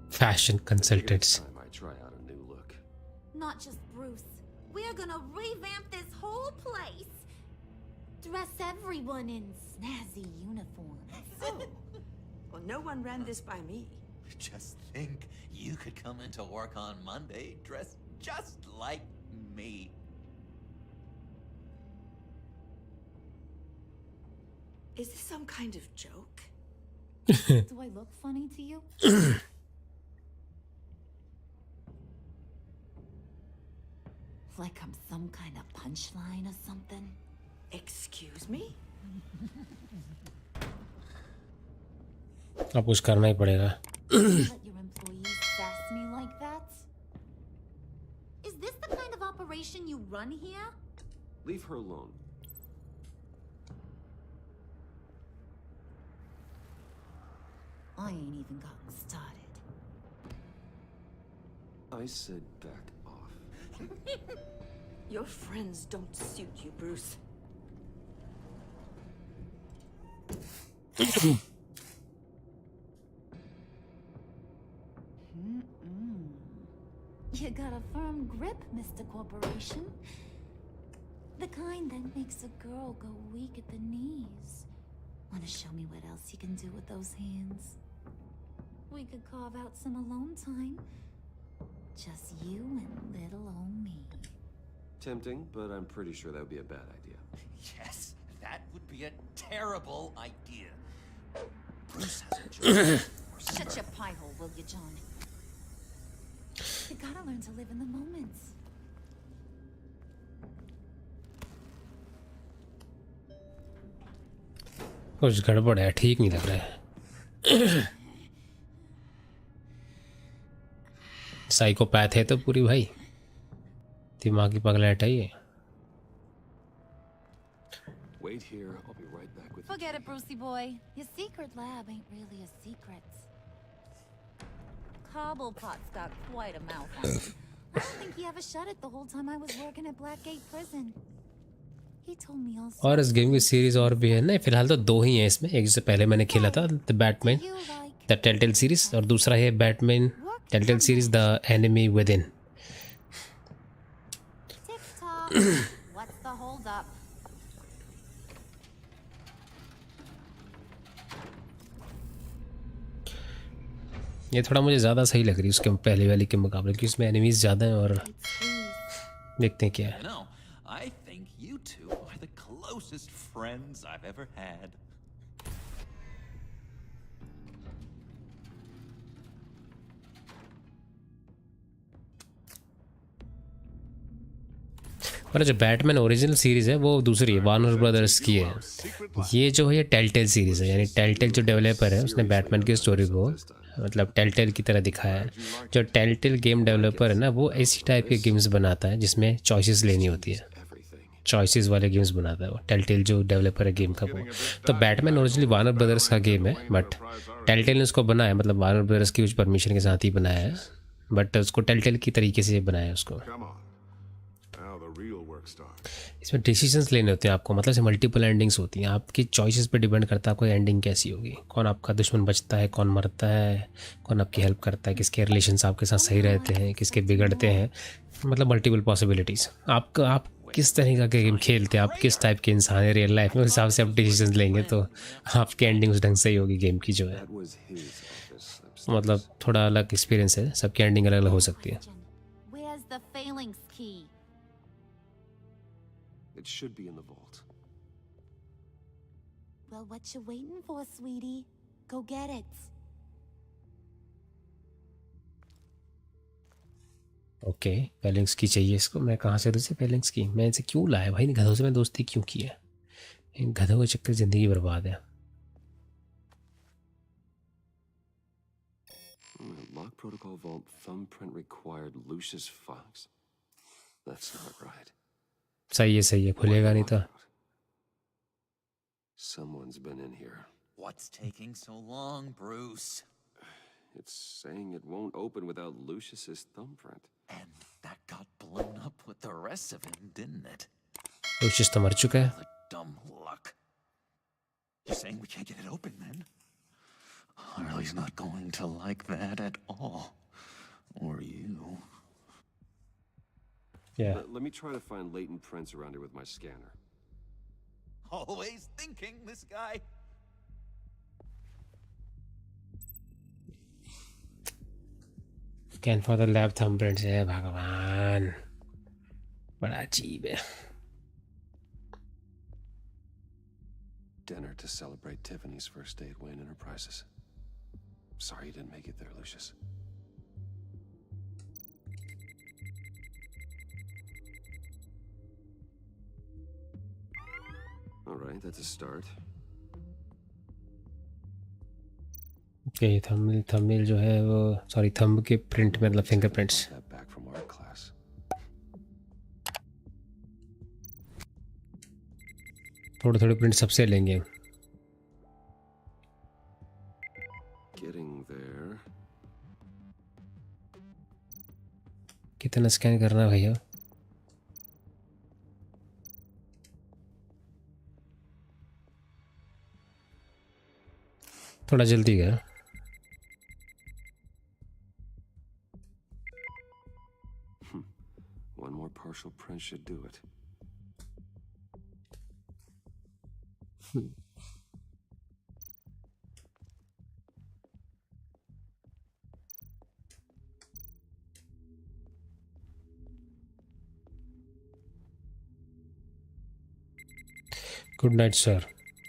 Fashion consultants. Time I try out a new look. Not just Bruce. We're gonna revamp this whole place. Dress everyone in snazzy uniforms. Oh, well, no one ran this by me. Just think, you could come into work on Monday dressed just like me. Is this some kind of joke? Do I look funny to you? Like I'm some kind of punchline or something? Excuse me? अब कुछ करना ही पड़ेगा. Let your employees sass me like that? Is this the kind of operation you run here? Leave her alone. I ain't even gotten started. I said back off. Your friends don't suit you, Bruce. You got a firm grip, Mr. Corporation. The kind that makes a girl go weak at the knees. Wanna show me what else you can do with those hands? We could carve out some alone time. Just you and little old me. Tempting, but I'm pretty sure that would be a bad idea. Yes, that would be a terrible idea. Bruce has a job. Shut your pie hole, will you, John? You gotta learn to live in the moments. कुछ गड़बड़ है, ठीक नहीं लग रहा है. Psychopath है तो पूरी भाई, दिमागी पगलैट है ये. Wait here, I'll be right back with you. Forget it, Brucey boy. Your secret lab ain't really a secret. Cobblepot's got quite a mouth on him. I don't think he ever shut it the whole time I was working at Blackgate Prison. He told me all और इस game की series और भी है ना, फिलहाल तो 2 ही हैं इसमें. एक से पहले मैंने खेला था the Batman the telltale series, और दूसरा है Batman telltale series the enemy with in. TikTok. What's the hold up? ये थोड़ा मुझे ज़्यादा सही लग रही है उसके पहले वाली के मुकाबले, क्योंकि इसमें एनिमीज ज़्यादा हैं. और देखते हैं क्या है. You know, I think you two are the closest friends I've ever had. और जो बैटमैन ओरिजिनल सीरीज़ है वो दूसरी है, वार्नर ब्रदर्स की है. ये जो है ये टेलटेल सीरीज़ है, यानी टेलटेल जो डेवलपर है उसने बैटमैन की स्टोरी को मतलब टेलटेल की तरह दिखाया है. जो टेलटेल गेम डेवलपर है ना, वो ऐसी टाइप के गेम्स बनाता है जिसमें चॉइसेस लेनी होती है. चॉइसेस वाले गेम्स बनाता है वो टेलटेल जो डेवलपर है गेम का वो. तो बैटमैन ओरिजिनली वार्नर ब्रदर्स का गेम है, बट टेलटेल ने उसको बनाया, मतलब वार्नर ब्रदर्स की कुछ परमिशन के साथ ही बनाया है, बट उसको टेलटेल की तरीके से बनाया है उसको. इसमें डिसीजंस लेने होते हैं आपको, मतलब से मल्टीपल एंडिंग्स होती हैं. आपकी चॉइसेस पे डिपेंड करता है आपको एंडिंग कैसी होगी, कौन आपका दुश्मन बचता है, कौन मरता है, कौन आपकी हेल्प करता है, किसके रिलेशंस आपके साथ सही रहते हैं, किसके बिगड़ते हैं. मतलब मल्टीपल पॉसिबिलिटीज़. आप किस तरह का गेम खेलते हैं, आप किस टाइप के इंसान है रियल लाइफ में, उस हिसाब से आप डिसीजंस लेंगे तो आपकी एंडिंग उस ढंग से ही होगी गेम की जो है. मतलब थोड़ा अलग एक्सपीरियंस है, सबकी एंडिंग अलग अलग हो सकती है. Where's the phalanx key? It should be in the vault. Well, what you waiting for, sweetie? Go get it. Okay, पैलिंग्स की चाहिए इसको. मैं कहाँ से दूसरी पैलिंग्स की, मैं इसे क्यों लाया भाई, गधों से मैं दोस्ती क्यों की है. इन गधों के चक्कर ज़िंदगी बर्बाद है. Lock protocol vault thumbprint required Lucius Fox. That's not right. सही है, खुलेगा नहीं तो. Someone's been in here. What's taking so long, Bruce? It's saying it won't open without Lucius's thumbprint. And that got blown up with the rest of him, didn't it? Lucius तो मर चुका है. The dumb luck. You're saying we can't get it open then? Harley's not going to like that at all. Or you. Yeah. Let me try to find latent prints around here with my scanner. Always thinking, this guy. Scan for the lab thumbprints है भगवान. बड़ा अजीब है. Dinner to celebrate Tiffany's first day at Wayne Enterprises. Sorry you didn't make it there, Lucius. All right, that's a start. Okay, thumbnail जो है वो sorry thumb के print में मतलब fingerprints. That back from art class. थोड़े print सबसे लेंगे. Getting there. कितना स्कैन करना है भैया? थोड़ा जल्दी है. One more partial print should do it. Good night, sir.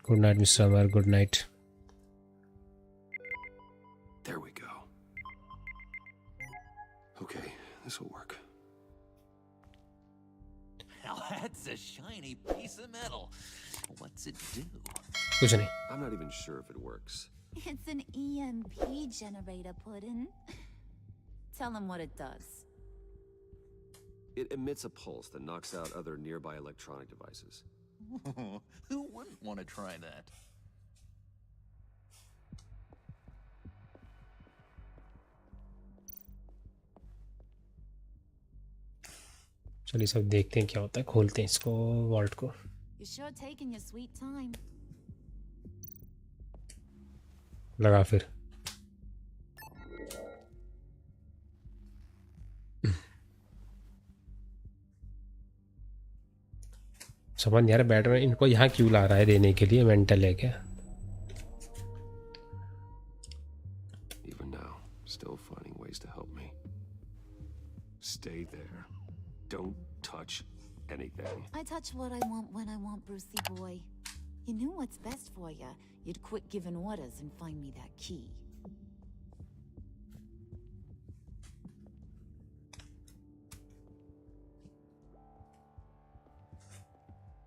Good night, Mr. Amar. Good night. There we go. Okay, this will work. Now that's a shiny piece of metal. What's it do? कुछ नहीं. I'm not even sure if it works. It's an EMP generator, Puddin'. Tell him what it does. It emits a pulse that knocks out other nearby electronic devices. Who wouldn't want to try that? चलिए सब देखते हैं क्या होता है. खोलते हैं इसको वॉल्ट को. You're sure taking your sweet time. लगा फिर. समझ नहीं आ रहा बैटमैन इनको यहाँ क्यों ला रहा है देने के लिए. मेंटल है क्या? Even now, still finding ways to help me. Stay there. Don't touch anything. I touch what I want when I want, Brucey boy. You knew what's best for you. You'd quit giving orders and find me that key.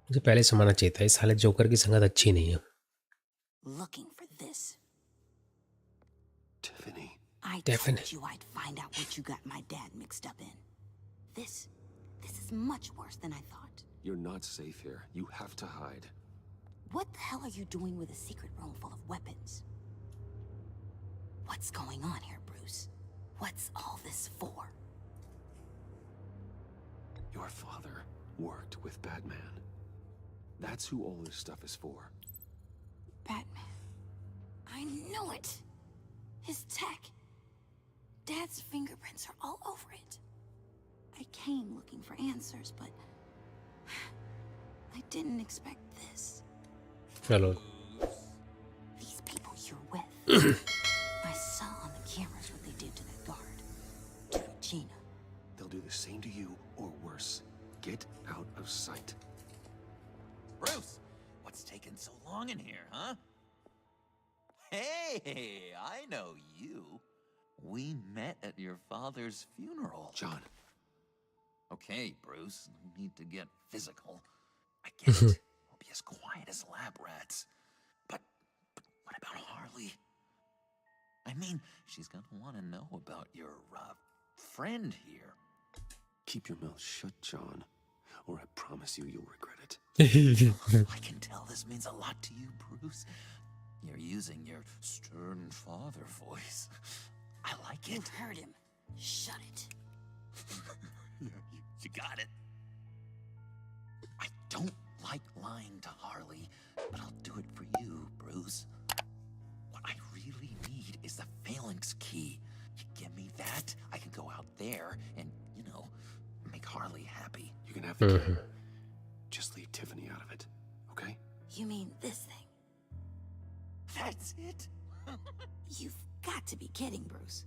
मुझे पहले समझना चाहिए था. इस साले joker की संगत अच्छी नहीं है. Looking for this. Tiffany. I Tiffany. told you I'd find out what you got my dad mixed up in. This is much worse than I thought. You're not safe here. You have to hide. What the hell are you doing with a secret room full of weapons? What's going on here, Bruce? What's all this for? Your father worked with Batman. That's who all this stuff is for. Batman. I knew it. His tech. Dad's fingerprints are all over it. I came looking for answers, but I didn't expect this. Hello. These people you're with. I saw on the cameras what they did to that guard. To Regina. They'll do the same to you, or worse. Get out of sight. Bruce, what's taking so long in here, huh? Hey, I know you. We met at your father's funeral. John. Okay, Bruce, no need to get physical. I get it. We'll be as quiet as lab rats. But what about Harley? I mean, she's gonna want to know about your, friend here. Keep your mouth shut, John, or I promise you'll regret it. I can tell this means a lot to you, Bruce. You're using your stern father voice. I like You it. heard him. Shut it. You got it. I don't like lying to Harley, but I'll do it for you, Bruce. What I really need is the phalanx key. You give me that, I can go out there and, make Harley happy. You can have the key. Just leave Tiffany out of it, okay? You mean this thing? That's it? You've got to be kidding, Bruce.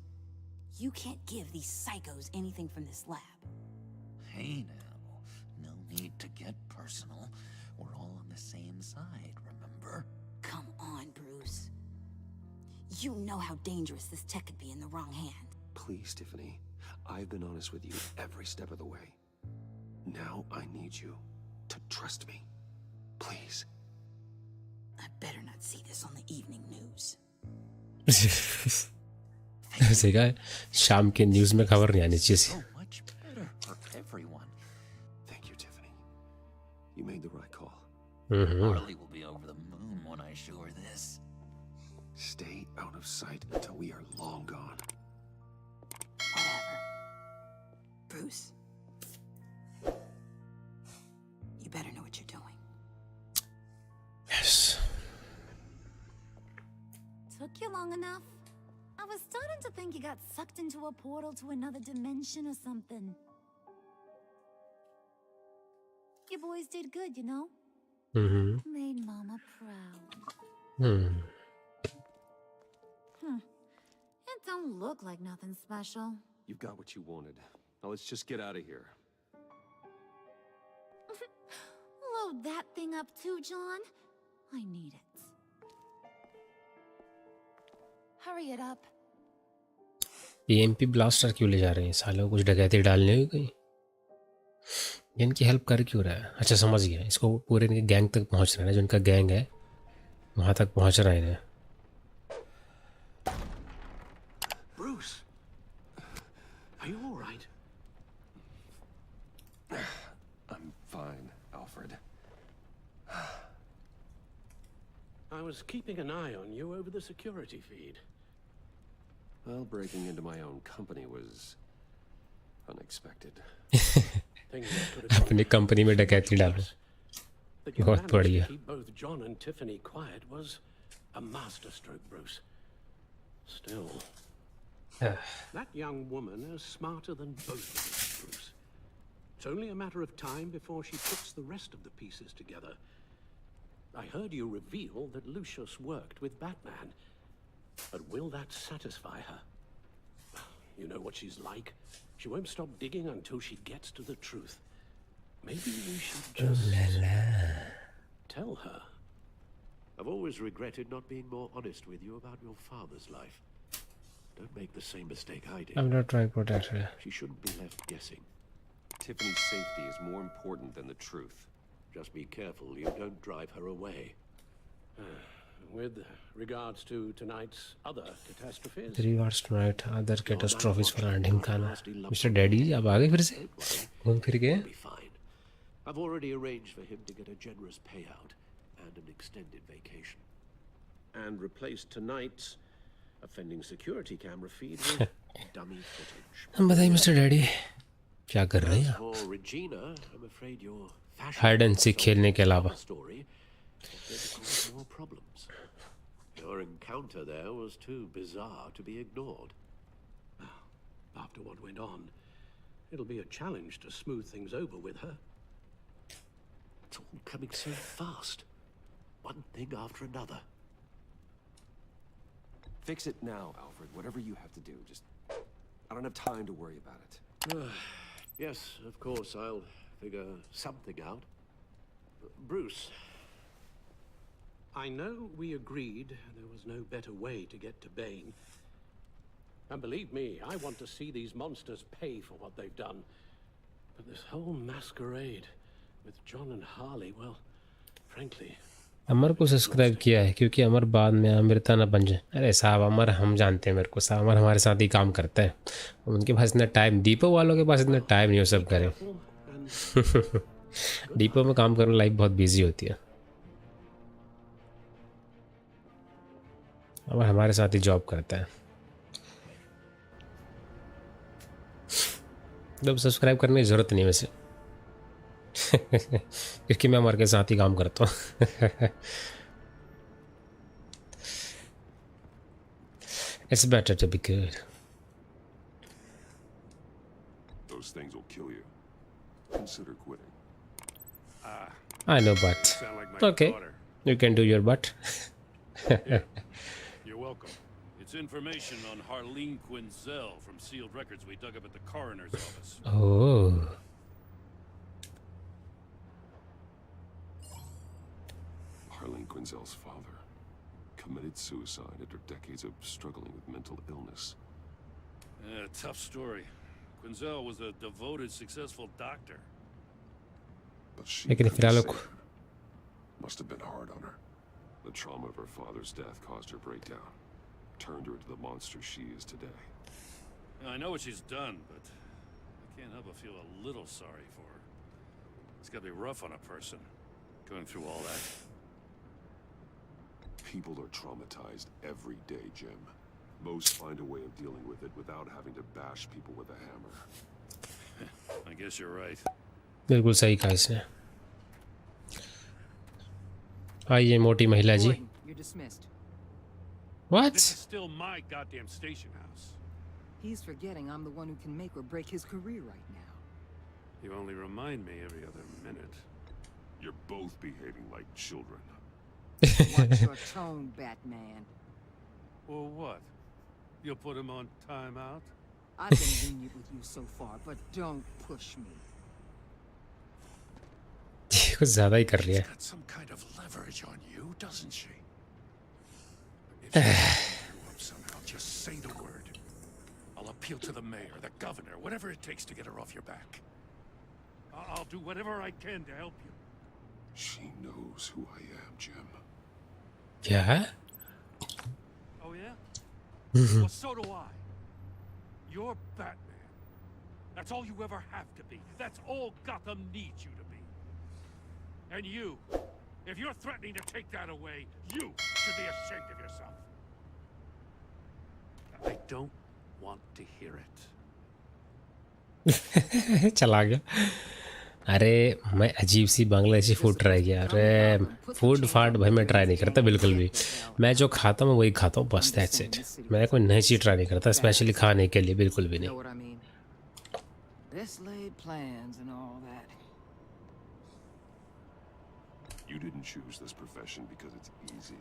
You can't give these psychos anything from this lab. Hey now, no need to get personal. We're all on the same side, remember? Come on, Bruce. You know how dangerous this tech could be in the wrong hand. Please, Tiffany. I've been honest with you every step of the way. Now I need you to trust me. Please. I better not see this on the evening news. ऐसे का शाम के news में खबर नहीं आनी चाहिए। So much better for everyone. Thank you, Tiffany. You made the right call. Harley will be over the moon when I show her this. Stay out of sight until we are long gone. Whatever. Bruce. You better know what you're doing. Yes. Took you long enough? I was starting to think you got sucked into a portal to another dimension or something. You boys did good, you know? Made Mama proud. It don't look like nothing special. You've got what you wanted. Now let's just get out of here. Load that thing up too, John. I need it. Hurry it up. EMP blaster क्यों ले जा रहे हैं सालों? कुछ डकैती डालने हुई कहीं? इनकी हेल्प कर क्यों रहा है? अच्छा समझ गया, इसको पूरे इनके गैंग तक पहुंच रहा है, जो इनका गैंग है वहां तक पहुंच रहा है इन्हें। Bruce, are you all right? I'm fine, Alfred. I was keeping an eye on you over the security feed. Well, breaking into my own company was unexpected. अपनी कंपनी में डकैती डालो, बहुत बढ़िया। Keep both John and Tiffany quiet was a masterstroke, Bruce. Still, that young woman is smarter than both of us, Bruce. It's only a matter of time before she puts the rest of the pieces together. I heard you reveal that Lucius worked with Batman, but will that satisfy her? You know what she's like. She won't stop digging until she gets to the truth. Maybe we should just tell her. I've always regretted not being more honest with you about your father's life. Don't make the same mistake I did. I'm not trying to protect her. She shouldn't be left guessing. Tiffany's safety is more important than the truth. Just be careful you don't drive her away. With regards to tonight's other catastrophes. Regards tonight other catastrophes for Andim Khana. Mr. Daddy, आप आ गए फिर से? घूम फिर गए? Be fine. I've already arranged for him to get a generous payout and an extended vacation. And replaced tonight's offending security camera feed with dummy footage. हम बताइए Mr. Daddy, क्या कर रहे हैं आप? For Regina, I'm afraid your fashion Hide and seek खेलने के अलावा story is going to cause more problems. Your encounter there was too bizarre to be ignored. After what went on, it'll be a challenge to smooth things over with her. It's all coming so fast. One thing after another. Fix it now, Alfred. Whatever you have to do. Just... I don't have time to worry about it. Yes, of course, I'll figure something out. Bruce. I know we agreed there was no better way to get to Bane. And believe me, I want to see these monsters pay for what they've done. But this whole masquerade with John and Harley, well, frankly... अमर को subscribe किया है क्योंकि अमर बाद में अमृता न बन जाए। अरे साहब अमर हम जानते हैं, मेरे को साहब अमर हमारे साथ ही काम करता है, उनके पास इतना टाइम, दीपो वालों के पास इतना टाइम नहीं हो सब करें। दीपो में काम करने लाइफ बहुत बिजी होती है। अमर हमारे साथ ही जॉब करता है। मतलब सब्सक्राइब करने की ज़रूरत नहीं वैसे क्योंकि मैं हमारे के साथ ही काम करता हूँ It's better to be good. Those things will kill you. Consider quitting. I know, but okay, you can do your butt. You're welcome. It's information on Harleen Quinzel from sealed records we dug up at the coroner's office. Oh. Harleen Quinzel's father committed suicide after decades of struggling with mental illness. Tough story. Quinzel was a devoted, successful doctor. But she लेकिन फिलहाल must have been hard on her. The trauma of her father's death caused her breakdown, turned her into the monster she is today. I know what she's done, but I can't help but feel a little sorry for her. It's gotta be rough on a person, going through all that. People are traumatized every day, Jim. Most find a way of dealing with it without having to bash people with a hammer. I guess you're right. बिल्कुल सही कहा इसने आइए मोटी महिला जी You're dismissed. What? This is still my goddamn station house. He's forgetting I'm the one who can make or break his career right now. You only remind me every other minute. You're both behaving like children. Watch your tone, Batman. Well, what? You'll put him on timeout? I've been lenient with you so far, but don't push me. कुछ ज़्यादा ही कर रही है She's got some kind of leverage on you, doesn't she? If she screw up somehow, just say the word. I'll appeal to the mayor, the governor, whatever it takes to get her off your back. I'll do whatever I can to help you. She knows who I am, Jim. क्या है Oh yeah? Well, so do I. You're Batman. That's all you ever have to be. That's all Gotham needs you to be. And you, if you're threatening to take that away, you should be ashamed of yourself. I don't want to hear it. चला गया अरे मैं अजीब सी Bangladeshi food try किया अरे food फाट भाई मैं ट्राई नहीं करता बिल्कुल भी मैं जो खाता हूँ वही खाता हूँ बस दैट्स इट मैं कोई नई चीज़ ट्राई नहीं करता स्पेशली खाने के लिए बिल्कुल भी नहीं Best laid plans and all that. You didn't choose this profession because it's easy.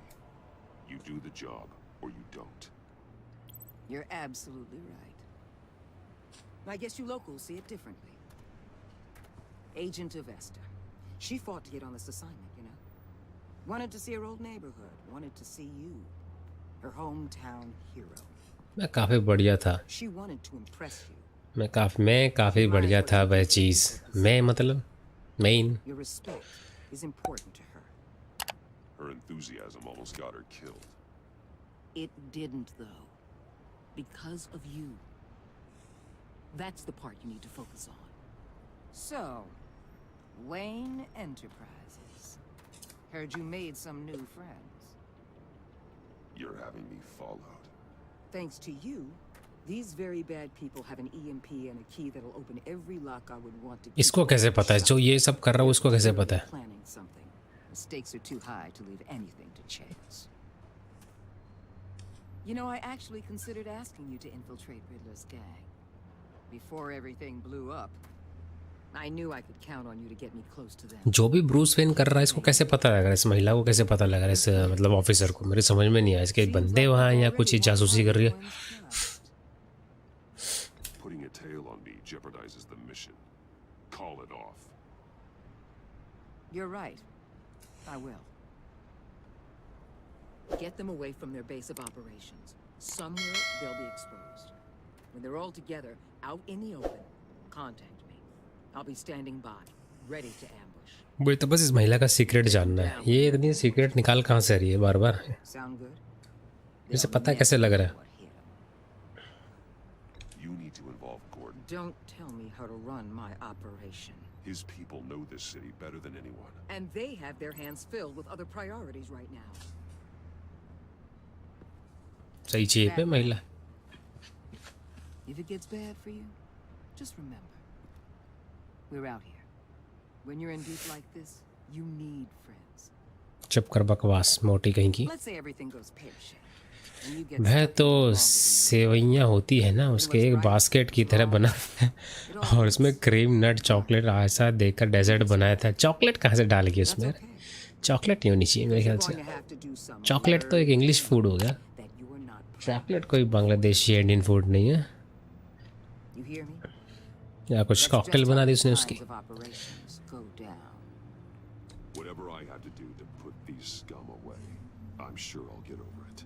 You do the job, or you don't. You're absolutely right. I guess you locals see it differently. Agent of Esther. She fought to get on this assignment, you know? Wanted to see her old neighborhood. Wanted to see you. Her hometown hero. मैं काफ़ी बढ़िया था She wanted to impress you. मैं काफ़ी बढ़िया था वह चीज़ मैं मतलब main Your respect is important to her. Her enthusiasm almost got her killed. It didn't, though. Because of you. That's the part you need to focus on. So, Wayne Enterprises. Heard you made some new friends. You're having me followed. Thanks to you, these very bad people have an EMP and a key that'll open every lock I would want to. इसको कैसे पता है जो ये सब कर रहा है उसको कैसे पता है Planning something. The stakes are too high to leave anything to chance. You know, I actually considered asking you to infiltrate Riddler's gang. Before everything blew up, I knew I could count on you to get me close to them. जो भी Bruce Wayne कर रहा है इसको कैसे पता लगा इस महिला को कैसे पता लगा इस मतलब ऑफिसर को मेरे समझ में नहीं आया इसके बंदे वहाँ या कुछ जासूसी कर रही है Putting a tail on me jeopardizes the mission. Call it off. You're right. I will. Get them away from their base of operations. Somewhere they'll be exposed. When they're all together, out in the open, contact me. I'll be standing by, ready to ambush. वो तो बस इस महिला का secret जानना है ये इतनी सीक्रेट निकाल कहाँ से रही है बार बार Sound good? इसे पता है कैसे लग रहा है You need to involve Gordon. Don't tell me how to run my operation. His people know this city better than anyone. And they have their hands filled with other priorities right now. सही चीज पे महिला If it gets bad for you, just remember, We're out here. When you're in deep like this, you need friends. चुप कर बकवास मोटी कहीं की। Let's say everything goes pear-shaped, and you get वह stuck तो in it longer than सेवइयाँ होती है ना, उसके एक बास्केट की तरह बना है और उसमें क्रीम नट चॉकलेट ऐसा देकर डेजर्ट बनाया था। चॉकलेट कहाँ से डाल गई उसमें? चॉकलेट नहीं होनी चाहिए मेरे ख्याल से। चॉकलेट तो एक इंग्लिश फूड हो गया, चॉकलेट कोई बांग्लादेशी इंडियन फूड नहीं है। You hear me? या कुछ कॉकटेल बना दी उसने उसकी। Of operations go down. Whatever I have to do to put these scum away, I'm sure I'll get over it.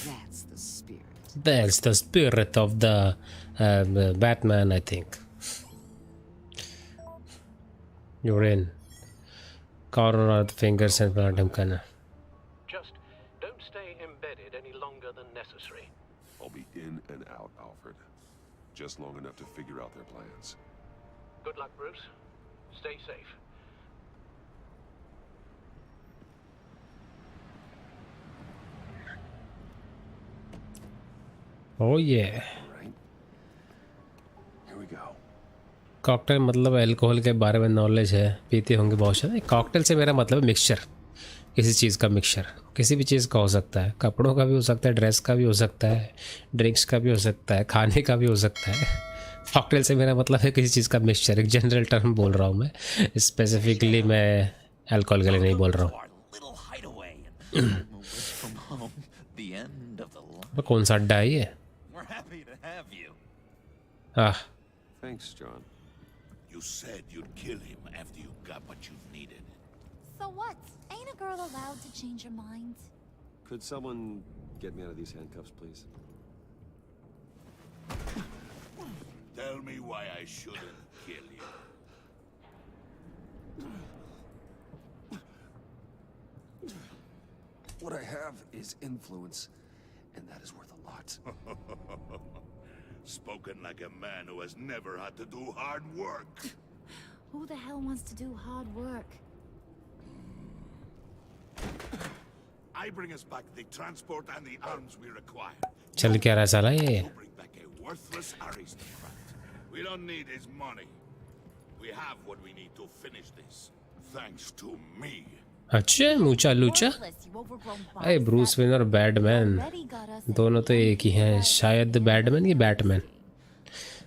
That's the spirit. That's the spirit of the Batman, I think. You're in. Corner of the fingers and put him kinda. Just don't stay embedded any longer than necessary. I'll be in and out, Alfred. Just long enough to figure out their plans. Good luck, Bruce. Stay safe. Oh yeah. Right. Here we go. Cocktail मतलब alcohol के बारे में knowledge है, पीते होंगे बहुत सारे। Cocktail से मेरा मतलब मिक्सचर, किसी चीज़ का मिक्सचर, किसी भी चीज़ का हो सकता है, कपड़ों का भी हो सकता है, ड्रेस का भी हो सकता है, ड्रिंक्स का भी हो सकता है, खाने का भी हो सकता है। कॉकटेल से मेरा मतलब है किसी चीज़ का मिक्सचर, एक जनरल टर्म बोल रहा हूँ मैं, स्पेसिफिकली मैं अल्कोहल के लिए नहीं बोल रहा हूँ। कौन सा अड्डा है ये? Thanks, John. You said you'd kill him after you got what you needed. So what? Ain't a girl allowed to change her mind? Could someone get me out of these handcuffs, please? Tell me why I shouldn't kill you. What I have is influence, and that is worth a lot. Spoken like a man who has never had to do hard work. Who the hell wants to do hard work? I bring us back the transport and the arms we require. चल क्या रहा साला ये? Bring back a worthless aristocrat. We don't need his money. We have what we need to finish this. Thanks to me. अच्छा मूचा Lucha. अरे Bruce Wayne और Batman दोनों तो एक ही हैं, शायद बैटमैन या बैटमैन,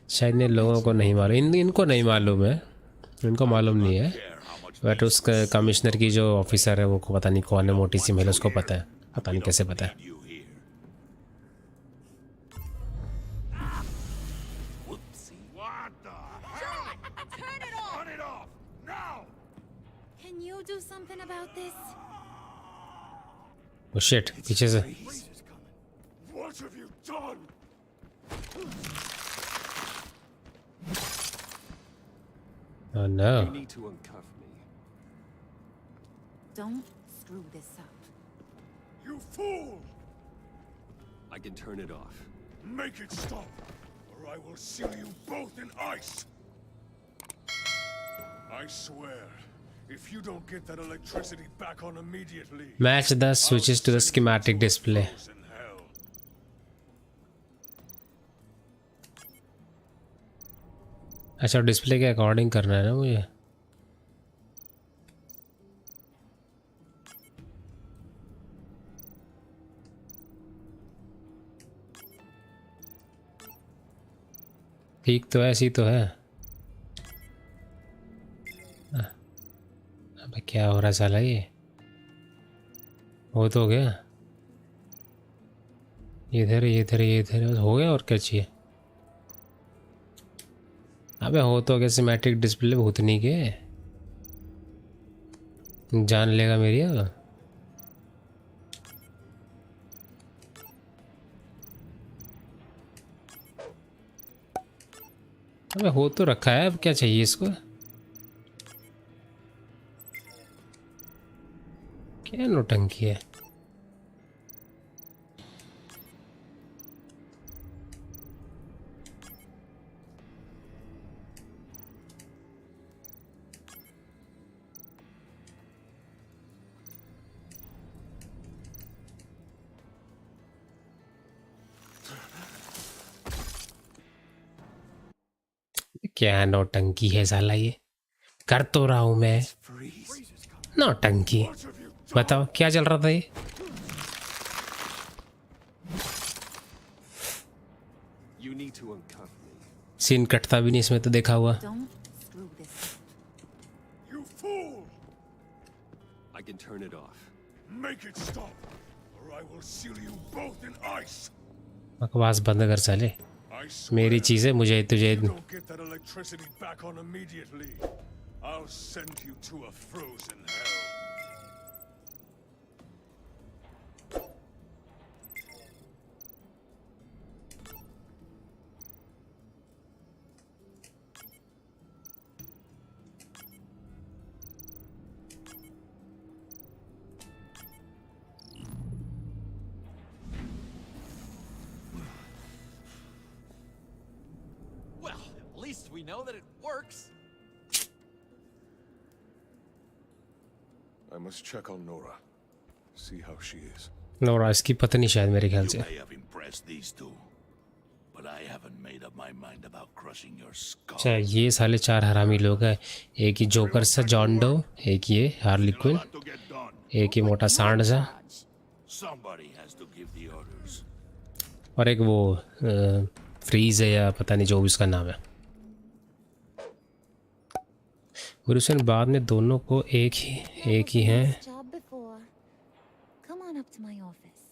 शायद इन लोगों को नहीं मालूम, इनको नहीं मालूम है, इनको मालूम नहीं है, बट उस कमिश्नर की जो ऑफिसर है वो को पता नहीं कौन है, मोटी सी महिला, उसको पता है, पता नहीं कैसे पता है। Can you do something about this? Oh shit, पीछे से। What have you done? Oh no. You need to uncuff me. Don't screw this up. You fool! I can turn it off. Make it stop, or I will seal you both in ice. I swear, if you don't get that electricity back on immediately, Match the switches to the schematic display. अच्छा display के according करना है ना मुझे। ठीक तो ऐसी तो है। अबे क्या हो रहा है साला ये? हो तो गया, इधर इधर इधर हो गया, और क्या चाहिए? अबे हो तो गया सिमेट्रिक डिस्प्ले भूतनी के, जान लेगा मेरी अब। अबे हो तो रखा है, अब क्या चाहिए इसको? क्या नौटंकी है? क्या नौटंकी है साला ये, कर तो रहा हूँ मैं नौटंकी। बताओ क्या चल रहा था ये। You need to uncuff me. Scene कटता भी नहीं इसमें तो देखा हुआ। You fool! I can turn it off. Make it stop, or I will seal you both in ice. बकवास बंद कर साले, I मेरी swear, चीजें मुझे तुझे। if you don't get that electricity back on immediately, I'll send you to a frozen hell. Well, at least we know that it works. I must check on Nora. See how she is. Nora इसकी पत्नी शायद मेरे ख्याल You से। may have impressed these two, but I haven't made up my mind about crushing your skull. अच्छा ये साले 4 हरामी लोग हैं, एक ही जोकर सा जॉन डो, एक ये हार्ली क्विन, एक ही मोटा सांड सा, Somebody has to give the orders. और एक वो फ्रीज है या पता नहीं जो भी उसका नाम है। गुरुसन बाद में दोनों को एक ही हैं। Come on up to my office.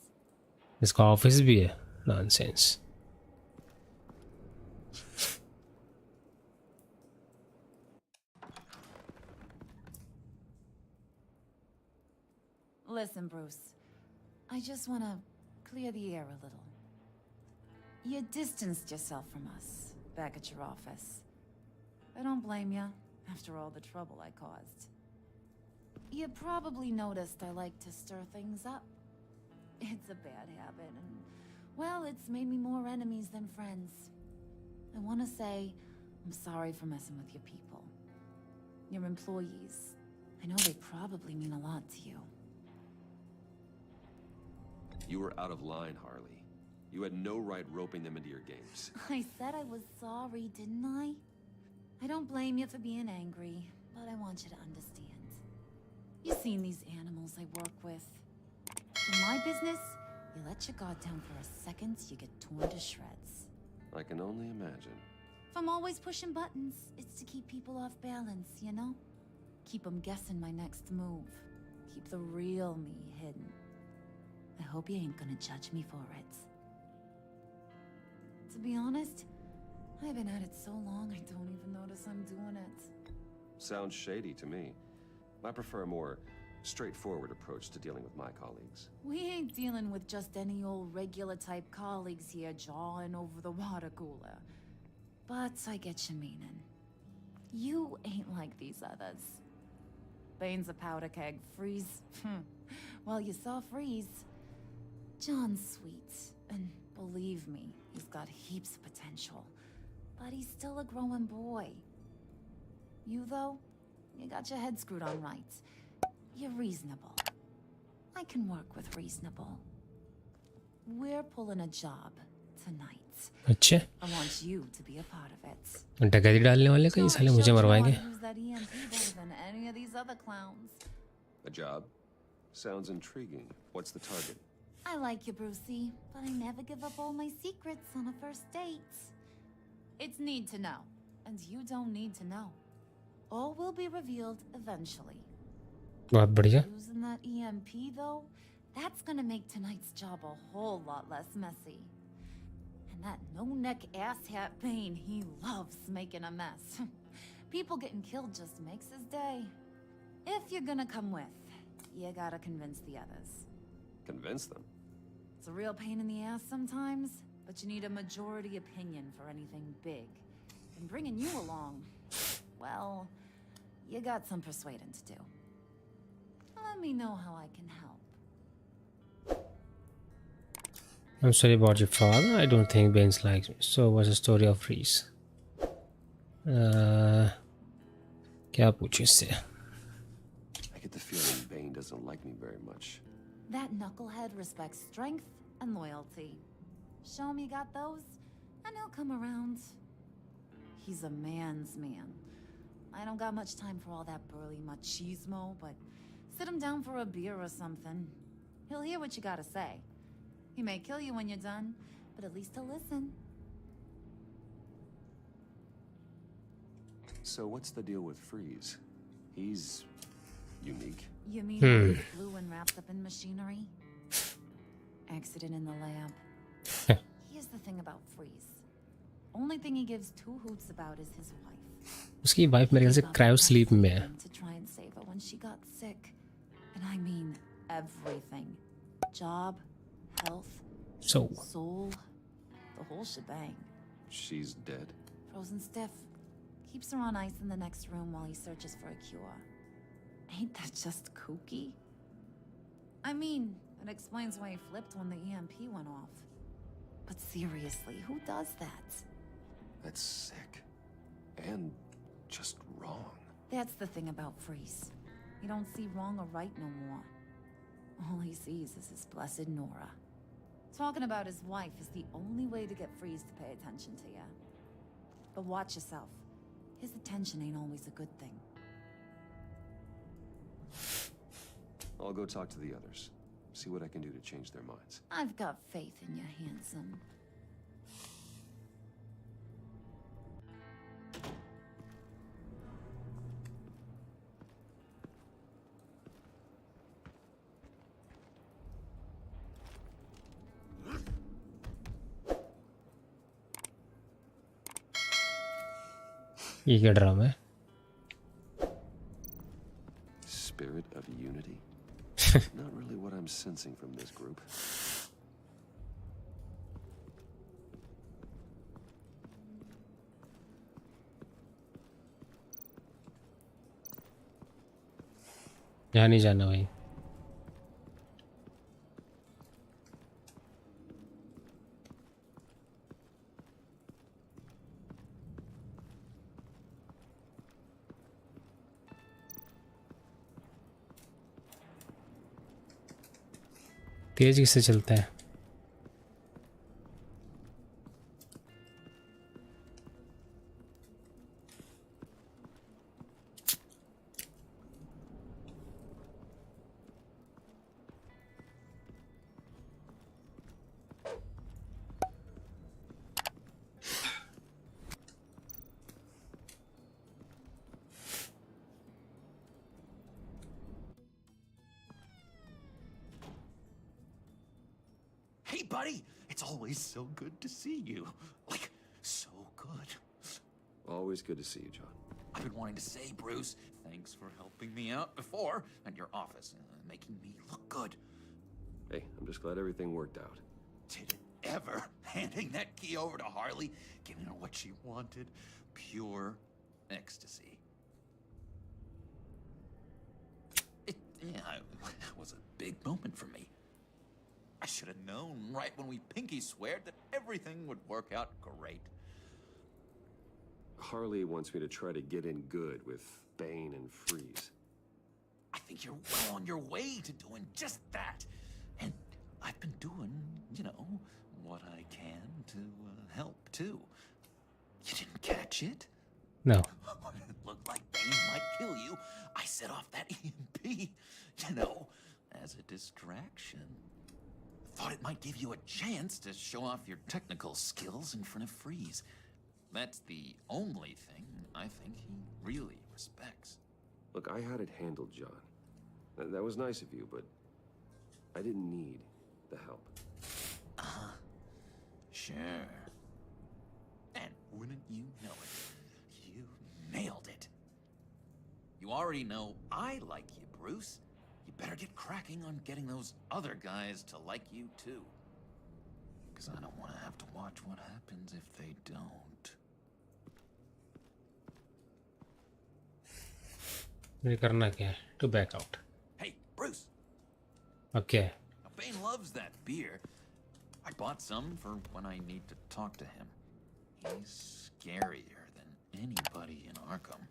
इसका ऑफिस भी है, nonsense. Listen, Bruce. I just want to clear the air a little. You distanced yourself from us back at your office. I don't blame you, after all the trouble I caused. You probably noticed I like to stir things up. It's a bad habit, and, well, it's made me more enemies than friends. I want to say I'm sorry for messing with your people. Your employees. I know they probably mean a lot to you. You were out of line, Harley. You had no right roping them into your games. I said I was sorry, didn't I? I don't blame you for being angry, but I want you to understand. You've seen these animals I work with. In my business, you let your guard down for a second, you get torn to shreds. I can only imagine. If I'm always pushing buttons, it's to keep people off balance, you know? Keep them guessing my next move. Keep the real me hidden. I hope you ain't gonna judge me for it. To be honest, I've been at it so long I don't even notice I'm doing it. Sounds shady to me. I prefer a more straightforward approach to dealing with my colleagues. We ain't dealing with just any old regular type colleagues here jawing over the water cooler. But I get your meaning. You ain't like these others. Bane's a powder keg. Freeze. Well, you saw Freeze. John's sweet, and believe me, he's got heaps of potential. But he's still a growing boy. You, though, you got your head screwed on right. You're reasonable. I can work with reasonable. We're pulling a job tonight. अच्छा, I want you to be a part of it. डकैती डालने वाले कई साले मुझे मरवाएंगे। Use that EMP better than any of these other clowns. A job? Sounds intriguing. What's the target? I like you, Brucey, but I never give up all my secrets on a first date. It's need to know, and you don't need to know. All will be revealed eventually. बहुत बढ़िया। Using that EMP, though, that's gonna make tonight's job a whole lot less messy. And that no-neck asshat Bane, he loves making a mess. People getting killed just makes his day. If you're gonna come with, you gotta convince the others. Convince them? It's a real pain in the ass sometimes, but you need a majority opinion for anything big. And bringing you along, well, you got some persuading to do. Let me know how I can help. I'm sorry about your father. I don't think Bane's likes me. So what's the story of Reese? क्या पूछूं इससे? I get the feeling Bane doesn't like me very much. That knucklehead respects strength and loyalty. Show him you got those, and he'll come around. He's a man's man. I don't got much time for all that burly machismo, but sit him down for a beer or something. He'll hear what you gotta say. He may kill you when you're done, but at least he'll listen. So what's the deal with Freeze? He's unique. You mean he's blue and wrapped up in machinery? Accident in the lab. Here's the thing about Freeze. Only thing he gives two hoots about is his wife. उसकी wife मेरे ख्याल से cryo sleep में है. To try and save her when she got sick. And I mean everything. Job, health, soul, the whole shebang. She's dead? Frozen stiff. Keeps her on ice in the next room while he searches for a cure. Ain't that just kooky? I mean, it explains why he flipped when the EMP went off. But seriously, who does that? That's sick. And just wrong. That's the thing about Freeze. He don't see wrong or right no more. All he sees is his blessed Nora. Talking about his wife is the only way to get Freeze to pay attention to you. But watch yourself. His attention ain't always a good thing. I'll go talk to the others. See what I can do to change their minds. I've got faith in you, handsome. ये क्या drama है? Spirit of unity? Not really what I'm sensing from this group. यहाँ नहीं जाना भाई. तेज किससे चलता है? Hey, buddy! It's always so good to see you. Like, so good. Always good to see you, John. I've been wanting to say, Bruce, thanks for helping me out before at your office, making me look good. Hey, I'm just glad everything worked out. Did it ever? Handing that key over to Harley, giving her what she wanted. Pure ecstasy. It was a big moment for me. I should have known right when we pinky sweared that everything would work out great. Harley wants me to try to get in good with Bane and Freeze. I think you're well on your way to doing just that. And I've been doing, what I can to help, too. You didn't catch it? No. It looked like Bane might kill you. I set off that EMP, as a distraction. Thought it might give you a chance to show off your technical skills in front of Freeze. That's the only thing I think he really respects. Look, I had it handled, John. That was nice of you, but I didn't need the help. Sure. And wouldn't you know it, you nailed it. You already know I like you, Bruce. You better get cracking on getting those other guys to like you, too. Because I don't want to have to watch what happens if they don't. मुझे करना क्या है? To back out. Hey, Bruce. Okay. Now, Bane loves that beer. I bought some for when I need to talk to him. He's scarier than anybody in Arkham.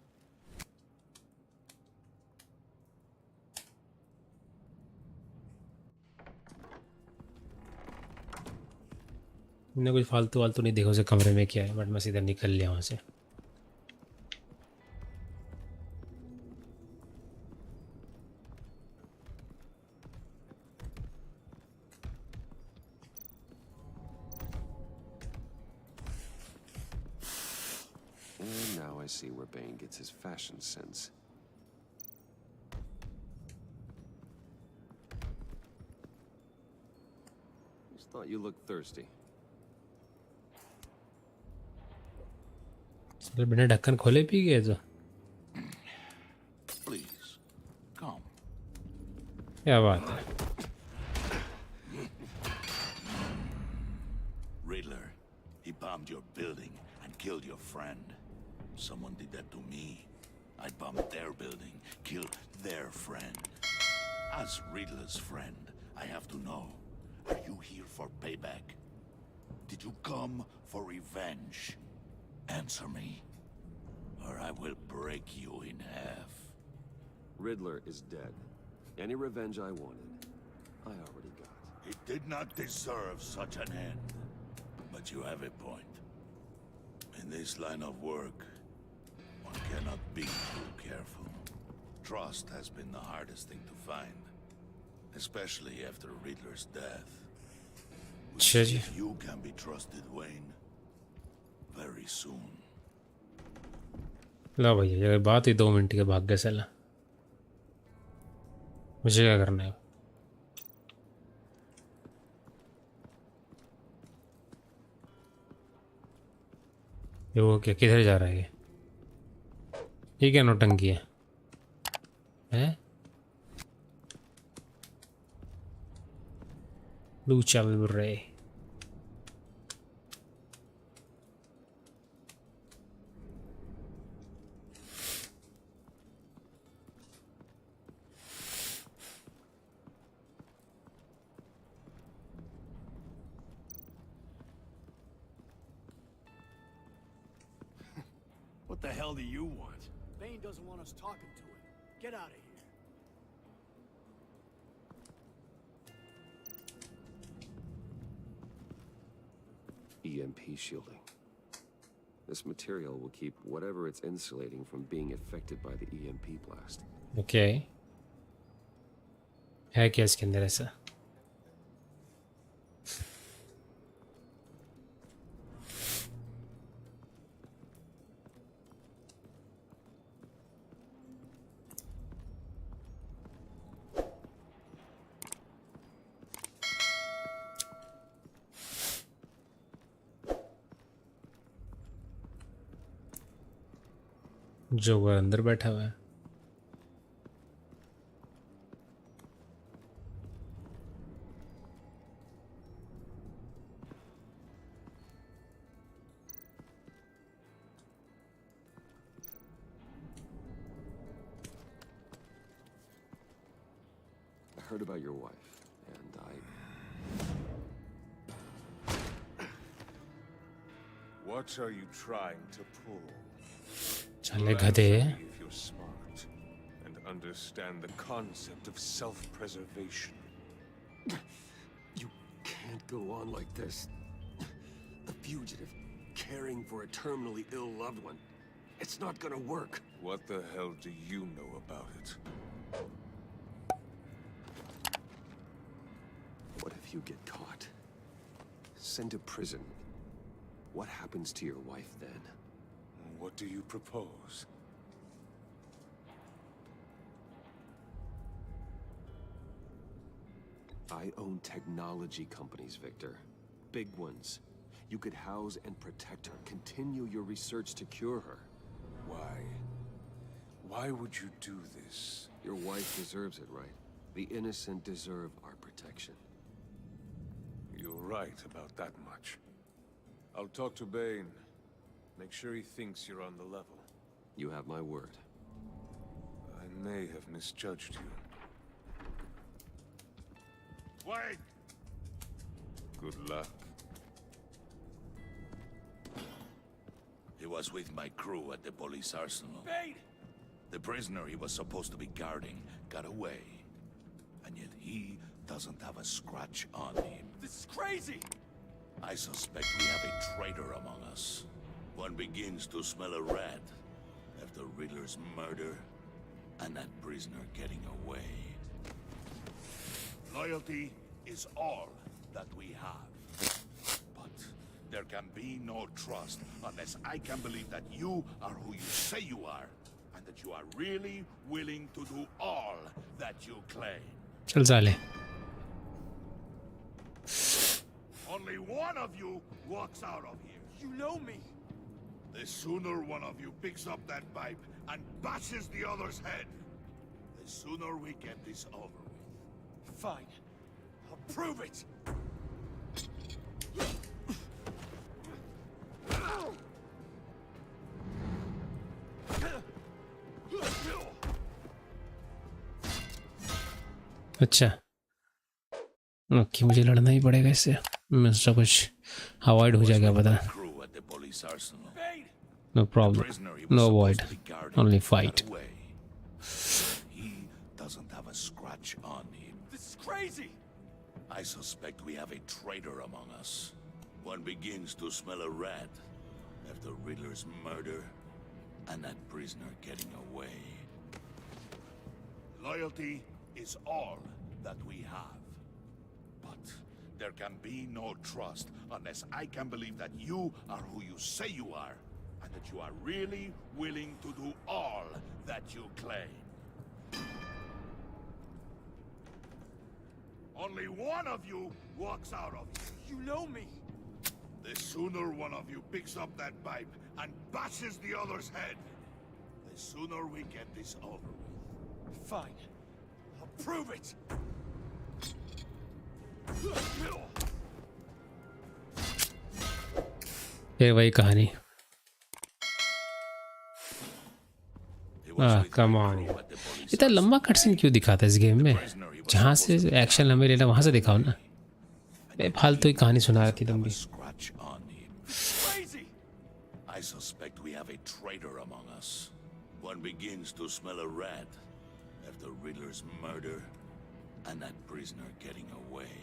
मैंने कुछ फालतू नहीं देखा उसे कमरे में क्या है, बट मैं सीधा निकल लिया वहाँ से. I see where Bane gets his fashion sense. Just thought you looked thirsty. बिना ढक्कन खोले पी गए तो Please, come. क्या बात है? Riddler, he bombed your building and killed your friend. Someone did that to me. I'd bomb their building, kill their friend. As Riddler's friend, I have to know, are you here for payback? Did you come for revenge? Answer me, or I will break you in half. Riddler is dead. Any revenge I wanted, I already got. He did not deserve such an end. But you have a point. In this line of work, one cannot be too careful. Trust has been the hardest thing to find, especially after Riddler's death. We'll see if you can be trusted, Wayne. Very soon. ला भैया ये बात ही 2 minute के भाग गए साला मुझे क्या करना है ये वो क्या किधर जा रहा है ये क्या नौटंकी है हैं लूचा रे What the hell do you want? Bane doesn't want us talking to him. Get out of here. EMP shielding. This material will keep whatever it's insulating from being affected by the EMP blast. Okay. है क्या इसके अंदर ऐसा जो वो अंदर बैठा हुआ है I heard about your wife, and What are you trying to pull? चले गधे If you're smart and understand the concept of self-preservation. you can't go on like this. A fugitive caring for a terminally ill loved one. It's not gonna work. What the hell do you know about it? What if you get caught? Sent to prison. What happens to your wife then? What do you propose? I own technology companies, Victor. Big ones. You could house and protect her. Continue your research to cure her. Why? Why would you do this? Your wife deserves it, right? The innocent deserve our protection. You're right about that much. I'll talk to Bane. Make sure he thinks you're on the level. You have my word. I may have misjudged you. Wait! Good luck. He was with my crew at the police arsenal. Bane! The prisoner he was supposed to be guarding got away. And yet he doesn't have a scratch on him. This is crazy! I suspect we have a traitor among us. One begins to smell a rat after Riddler's murder and that prisoner getting away. Loyalty is all that we have. But there can be no trust unless I can believe that you are who you say you are, and that you are really willing to do all that you claim. चल साले. Only one of you walks out of here. You know me. The sooner one of you picks up that pipe and bashes the other's head, the sooner we get this over with. Fine. I'll prove it. अच्छा. Okay, मुझे लड़ना ही पड़ेगा इससे. मैं सोचा कुछ avoid हो जाएगा, पता. No problem. No avoid. Only fight. He doesn't have a scratch on him. This is crazy. I suspect we have a traitor among us. One begins to smell a rat after Riddler's murder and that prisoner getting away. Loyalty is all that we have. But there can be no trust unless I can believe that you are who you say you are, and that you are really willing to do all that you claim. Only one of you walks out of here. You know me. The sooner one of you picks up that pipe and bashes the other's head, the sooner we get this over with. Fine. I'll prove it. फिर वही कहानी. Come on. इतना लंबा cutscene क्यों दिखाता है इस game में? जहाँ से एक्शन हमें लेना वहाँ से दिखाओ ना. फालतू ही कहानी सुना रखी तुम भी. I suspect we have a traitor among us. One begins to smell a rat after Riddler's murder and that prisoner getting away.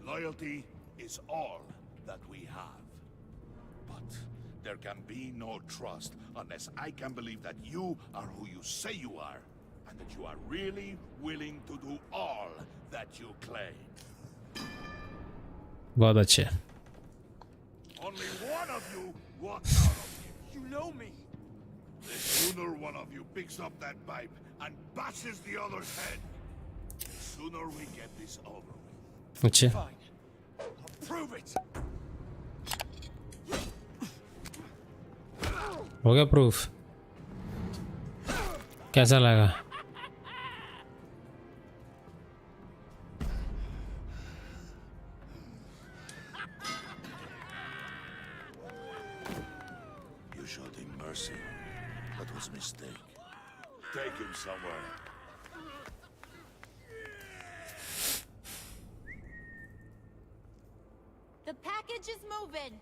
Loyalty is all that we have. But there can be no trust unless I can believe that you are who you say you are, and that you are really willing to do all that you claim. बहुत अच्छे. Only one of you walks out of here. You know me. The sooner one of you picks up that pipe and bashes the other's head, the sooner we get this over with. अच्छा. Fine. I'll prove it. हो गया proof. कैसा लगा? You showed him mercy. That was a mistake. Take him somewhere. The package is moving.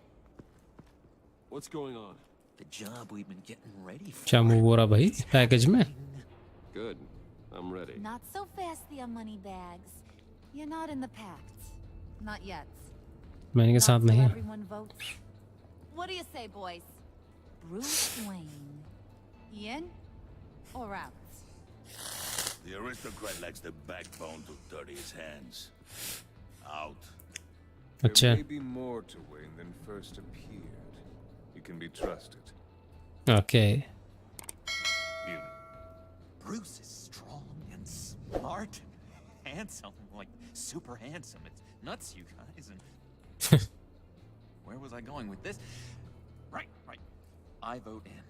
What's going on? The job we've been getting ready for. क्या move हो रहा भाई package में? Good. I'm ready. Not so fast, the money bags. You're not in the pact. Not yet. मैंने के साथ Not till नहीं. everyone votes. What do you say, boys? Bruce Wayne. In or out? The aristocrat lacks the backbone to dirty his hands. Out. अच्छा. There may be more to Wayne than first appeared. You can be trusted. Okay. Bruce is strong and smart and handsome, like super handsome. It's nuts, you guys. And where was I going with this? Right. I vote in.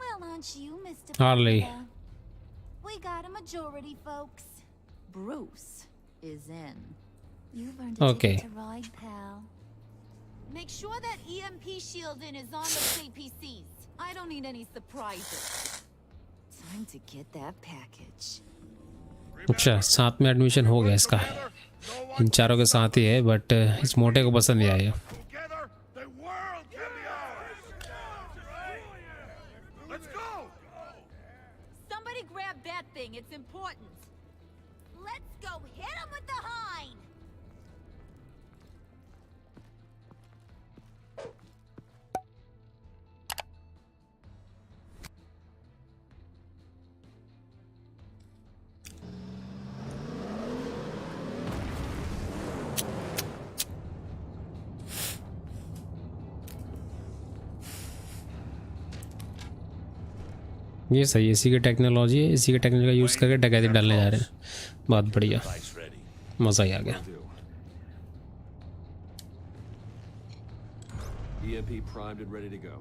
Well, aren't you, Mr. Harley. Parker? We got a majority, folks. Bruce is in. You've earned a Okay. ticket to ride, pal. Make sure that EMP shielding is on the CPCs. I don't need any surprises. Time to get that package. अच्छा, साथ में admission हो गया इसका. इन चारों के साथ ही है, बट इस मोटे को पसंद नहीं आया. Together, the world can be ours. Let's go. Somebody grab that thing. It's important. Let's go hit him with the hind. ये सही है, इसी की टेक्नोलॉजी है, इसी की टेक्नोलॉजी का यूज़ करके डकैती डालने जा रहे हैं। बहुत बढ़िया, मज़ा ही आ गया। EMP primed and ready to go.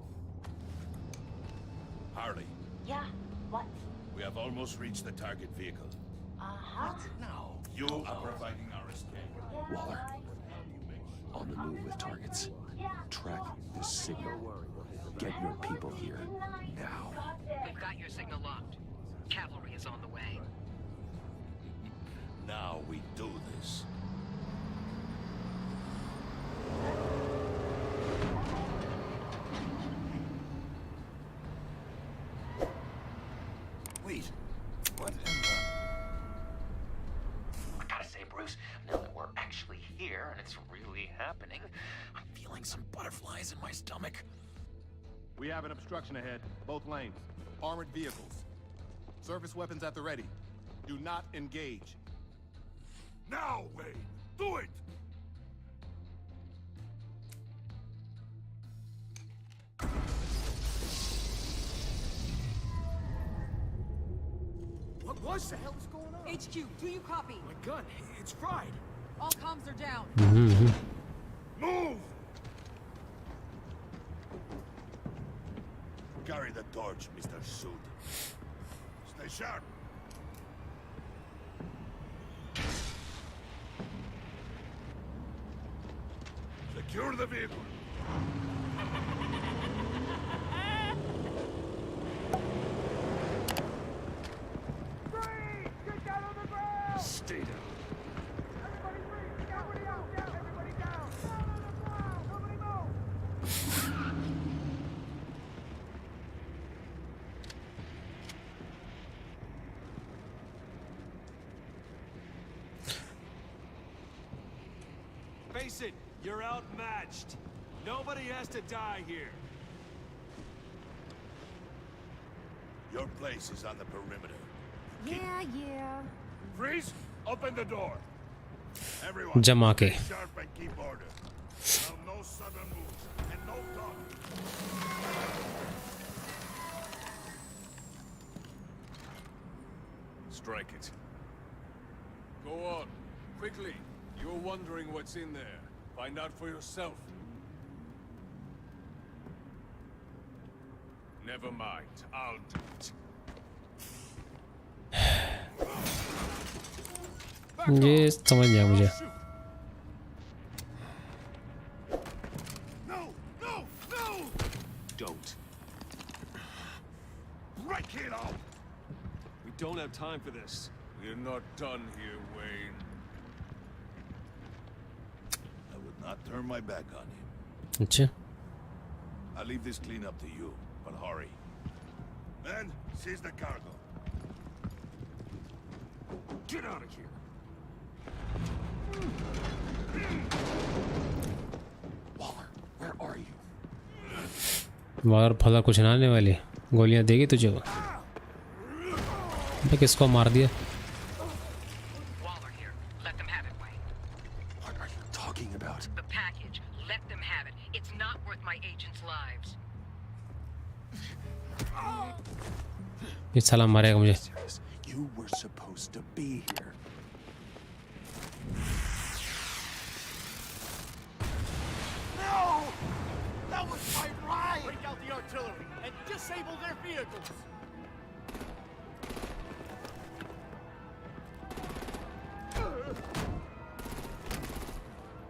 Harley, Yeah, what? we have almost reached the target vehicle. Uh-huh. Now, you are providing our escape. Waller, on the move with targets. Track this signal. Get your people here now. We've got your signal locked. Cavalry is on the way. Now we do this. Wait, what in the... I gotta say, Bruce, now that we're actually here and it's really happening, I'm feeling some butterflies in my stomach. We have an obstruction ahead, both lanes. Armored vehicles. Service weapons at the ready. Do not engage. Now, Wayne, do it! What was that? What is going on? HQ, do you copy? My gun, it's fried. All comms are down. Move! Carry the torch, Mr. Suit. Stay sharp. Secure the vehicle. Stay down. Face it, you're outmatched. Nobody has to die here. Your place is on the perimeter. Yeah. Freeze! Open the door. Everyone, जमा के stay sharp and keep order. Now, no sudden moves and no talk. Strike it. Go on, quickly. You're wondering what's in there. Find out for yourself. Never mind, I'll do it. ये समझ नहीं आया मुझे। No! Don't. Break it out! We don't have time for this. We're not done here, Wayne. I would not turn my back on him. अच्छा, I'll leave this cleanup to you, but hurry. Men, seize the cargo. Get out of here. Waller, where are you? मगर फला कुछ ना आने वाली, गोलियां देगी तुझे वो। अबे किसको मार दिया? Waller here. Let them have it, Wayne. What are you talking about? The package. Let them have it. It's not worth my agents' lives. ये साला मारेगा मुझे। Serious. You were supposed to be here. No! That was my ride! Break out the artillery and disable their vehicles!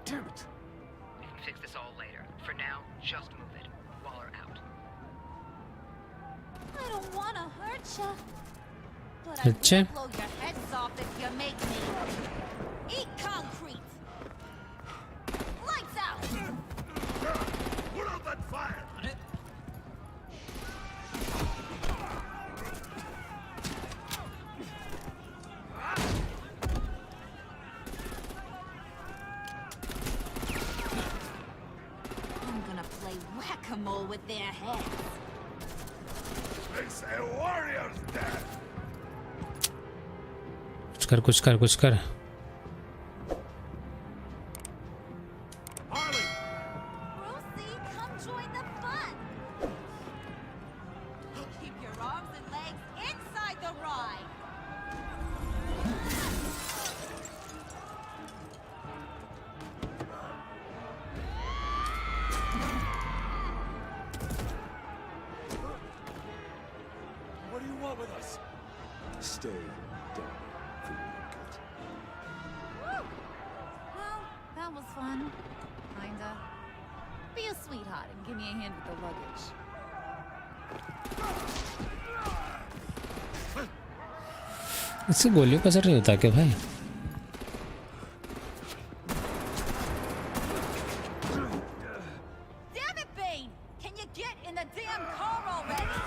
Damn it. We can fix this all later. For now, just move it. Waller out. I don't want to hurt ya, but I अच्छा, will blow your heads off if you make me. Eat concrete. Lights out. Put out that fire! I'm gonna play whack-a-mole with their heads. It's a warrior's death! कुछ कर। Harley! Brucey, come join the fun. Keep your arms and legs stay down for your haircut. Woo! Well, that was fun. Kinda. Be a sweetheart and give me a hand with the luggage. इससे गोलियों का असर नहीं होता क्या भाई? Damn it, Bane! Can you get in the damn car already?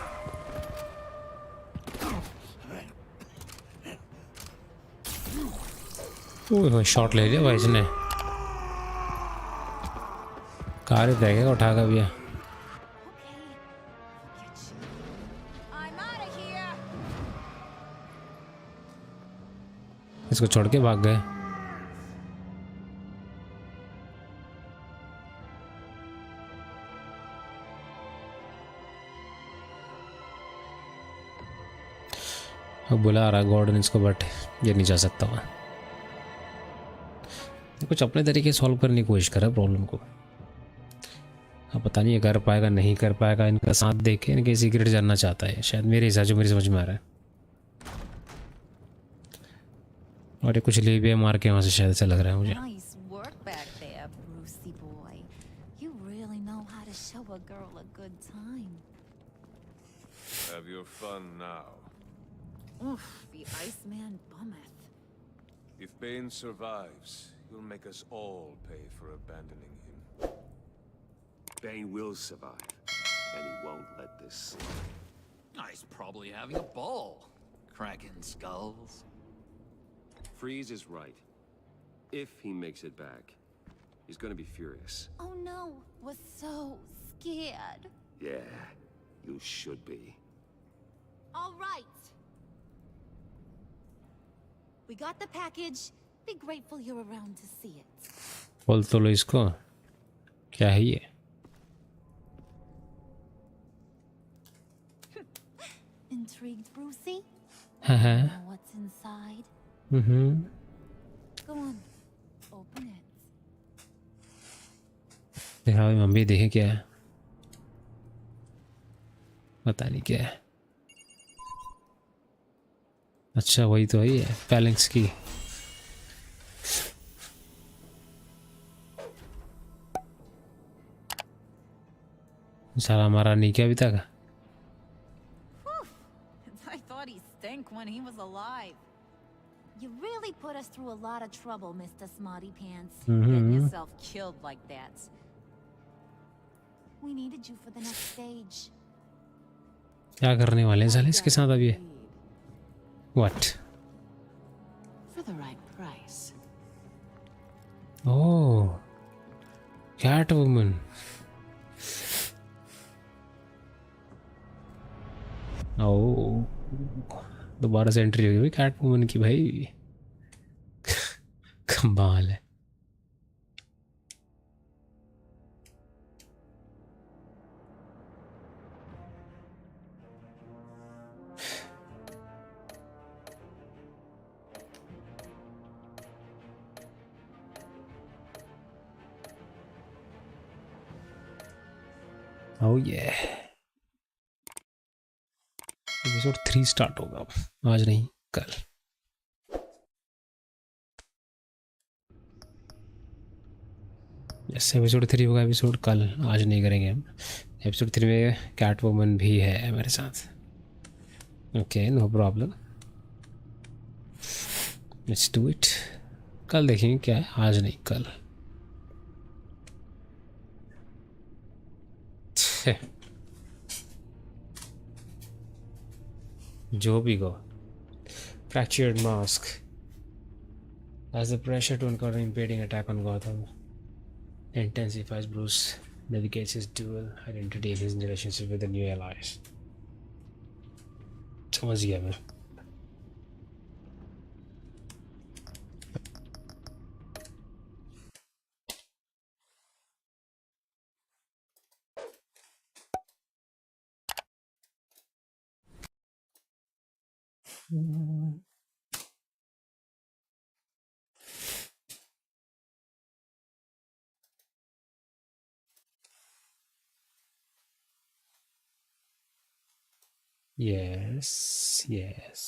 Oh shot ले लिया भाई इसने। कार ही देखेगा उठा कर भैया। I'm out of here. इसको छोड़ के भाग गए। अब बुला रहा गॉर्डन इसको, बट ये नहीं जा सकता वहाँ। कुछ अपने तरीके सॉल्व करने की कोशिश कर रहा है प्रॉब्लम को। अब पता नहीं ये कर पाएगा नहीं कर पाएगा। इनका साथ देख के इनके सीक्रेट जानना चाहता है शायद, मेरे हिसाब से, मेरी समझ में आ रहा है। और ये कुछ ले भी मार के वहाँ से शायद, ऐसा लग रहा है मुझे। Nice work back there, Brucey boy. You really know how to show a girl a good time. Have your fun now. Oof, the Iceman bummeth. If Bane survives, he'll make us all pay for abandoning him. Bane will survive, and he won't let this slip. He's probably having a ball, cracking skulls. Freeze is right. If he makes it back, he's gonna be furious. Oh no, was so scared. Yeah, you should be. All right. We got the package. Be grateful you're around to see it. बोल तो लो इसको, क्या है ये? Intrigued, Brucey? हाँ। Know what's inside? Go on, open it. देखा भाई, mummy देखे क्या है? पता नहीं क्या है। अच्छा वही तो है, पैलेंक्स की। सारा हमारा नहीं क्या अभी तक। I thought he stank when he was alive. You really put us through a lot of trouble, Mr. Smarty Pants. Get yourself killed like that. We needed you for the next stage. क्या करने वाले हैं साले इसके साथ अभी? What? For the right price. Oh, Catwoman. Oh, दोबारा से एंट्री हो गई कैटवुमन की भाई। कमाल है। Oh yeah. एपिसोड 3 स्टार्ट होगा अब, आज नहीं कल। यस, एपिसोड 3 होगा एपिसोड कल, आज नहीं करेंगे हम। एपिसोड 3 में कैटवुमन भी है मेरे साथ। Okay, no problem, let's do it. कल देखेंगे क्या है, आज नहीं कल। जो भी go. Fractured mask. As the pressure to uncover impending attack on Gotham intensifies, Bruce navigates his dual identity and his relationship with the new allies. समझ गया मैं। Yes, yes.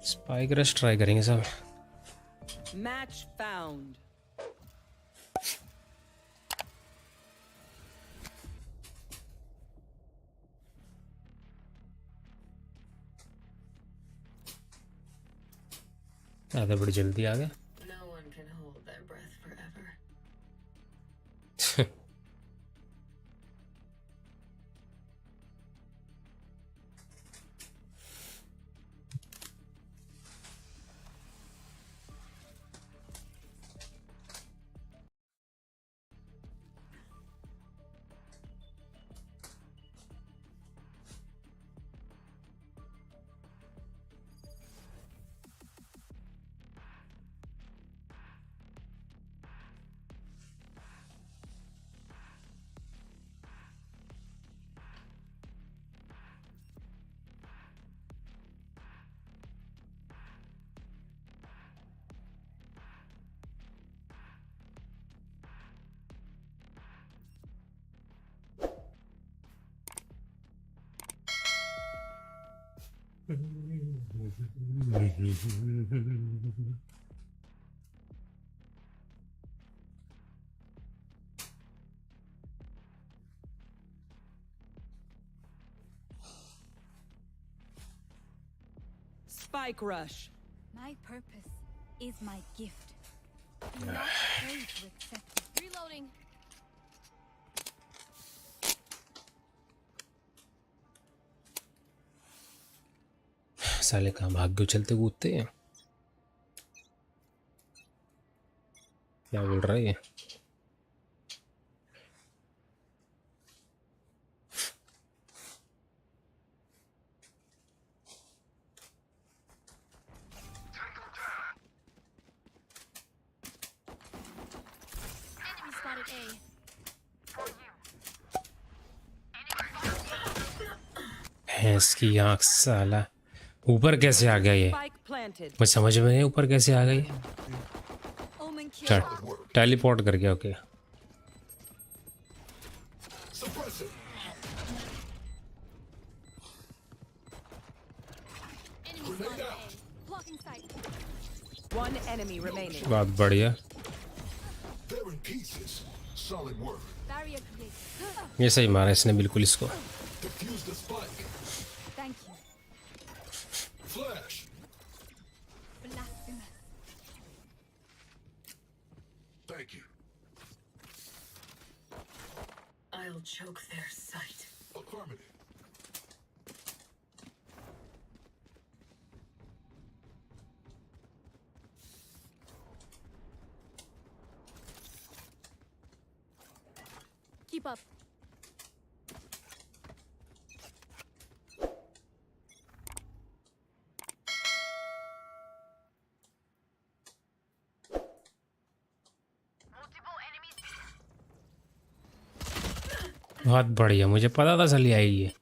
Spike rush try करेंगे सब। Match found. आधा बड़ी जल्दी आ गया। No one can hold their breath forever. Spike rush. My purpose is my gift. Do not afraid to accept it. Reloading. साले कहाँ भाग गए चलते कूदते हैं। क्या बोल रहा है ये? Enemy spotted A. भैंस की आँख साला ऊपर कैसे आ गया ये? Spike planted. मैं समझ में नहीं ऊपर कैसे आ गई। Omen kill. टेलीपोर्ट कर गया। Okay Enemy spotted A. Blocking sight. One enemy remaining. बात बढ़िया। They're in pieces. Solid work. Barrier created. ये सही मारा इसने बिल्कुल इसको। Defuse the spike. Thank you. Flash. Blasphemous. Thank you. I'll choke their sight. Affirmative. Keep up. बहुत बढ़िया, मुझे पता था चली आएगी ये।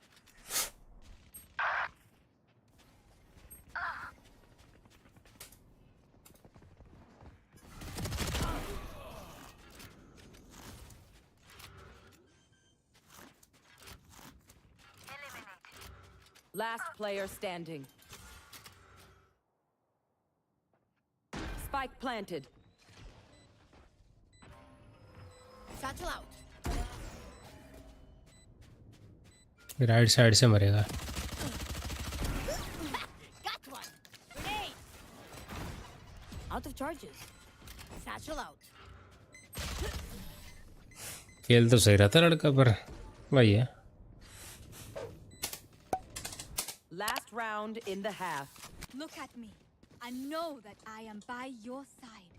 Last player standing. Spike planted. Satchel out. Right side से मरेगा। Got one. Grenade. Out of charges. Satchel out. खेल तो सही रहता लड़का, पर वही है। Last round in the half. Look at me. I know that I am by your side.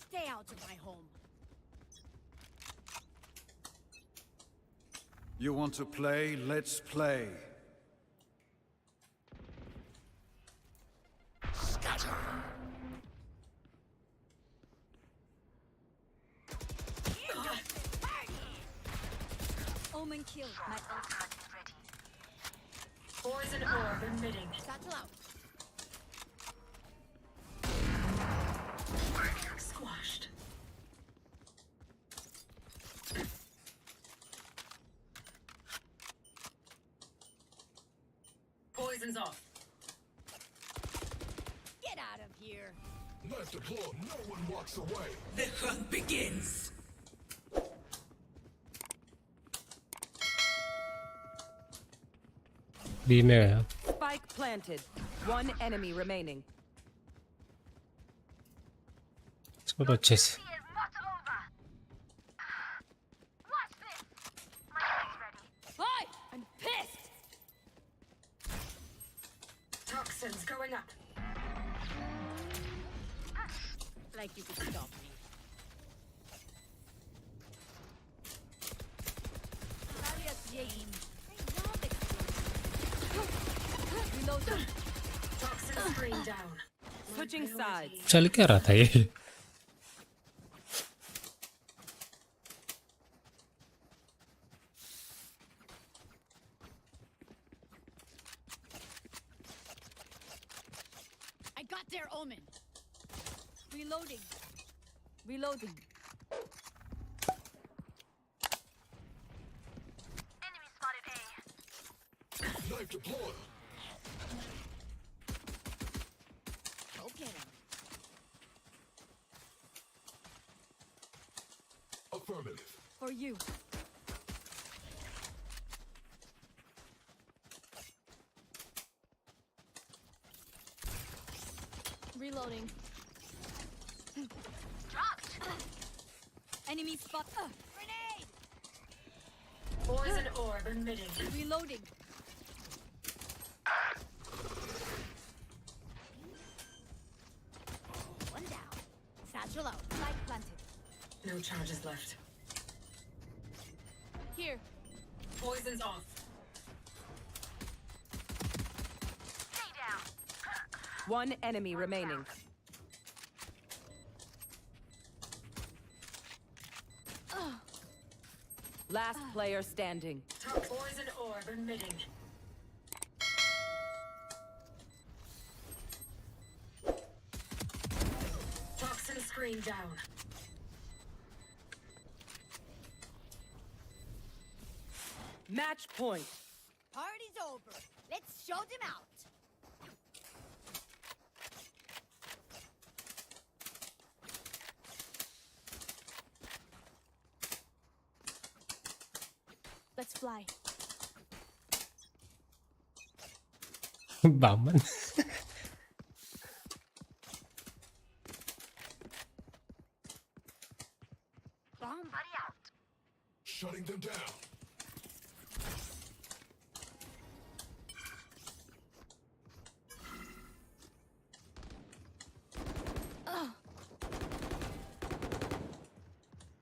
Stay out of my home. You want to play? Let's play. Omen killed. My ultimate is ready. Poison orb emitting. Satchel out. Squashed. Poison's off. Get out of here. Knife deployed. No one walks away. The hunt begins. बी में गया। Spike planted. One enemy remaining. इसको तो अच्छे से। Hi, I'm pissed. Toxins going up. Like you could stop me. Reloading. Toxin screen down. Switching sides. चल क्या रहा था ये? I got their Omen. Reloading. Reloading. Enemy spotted A. Knife deployed. Go get him. Affirmative. For you. Reloading. Dropped. Enemy spot. Grenade. Poison orb emitting. Reloading. One down. Satchel out. Light planted. No charges left. Here. Poison's off. Stay down. One enemy remaining. Last player standing. Poison orb emitting. Toxin screen down. Match point. Party's over. Let's show them out. Let's fly. बामन। Bomb buddy out. Shutting them down.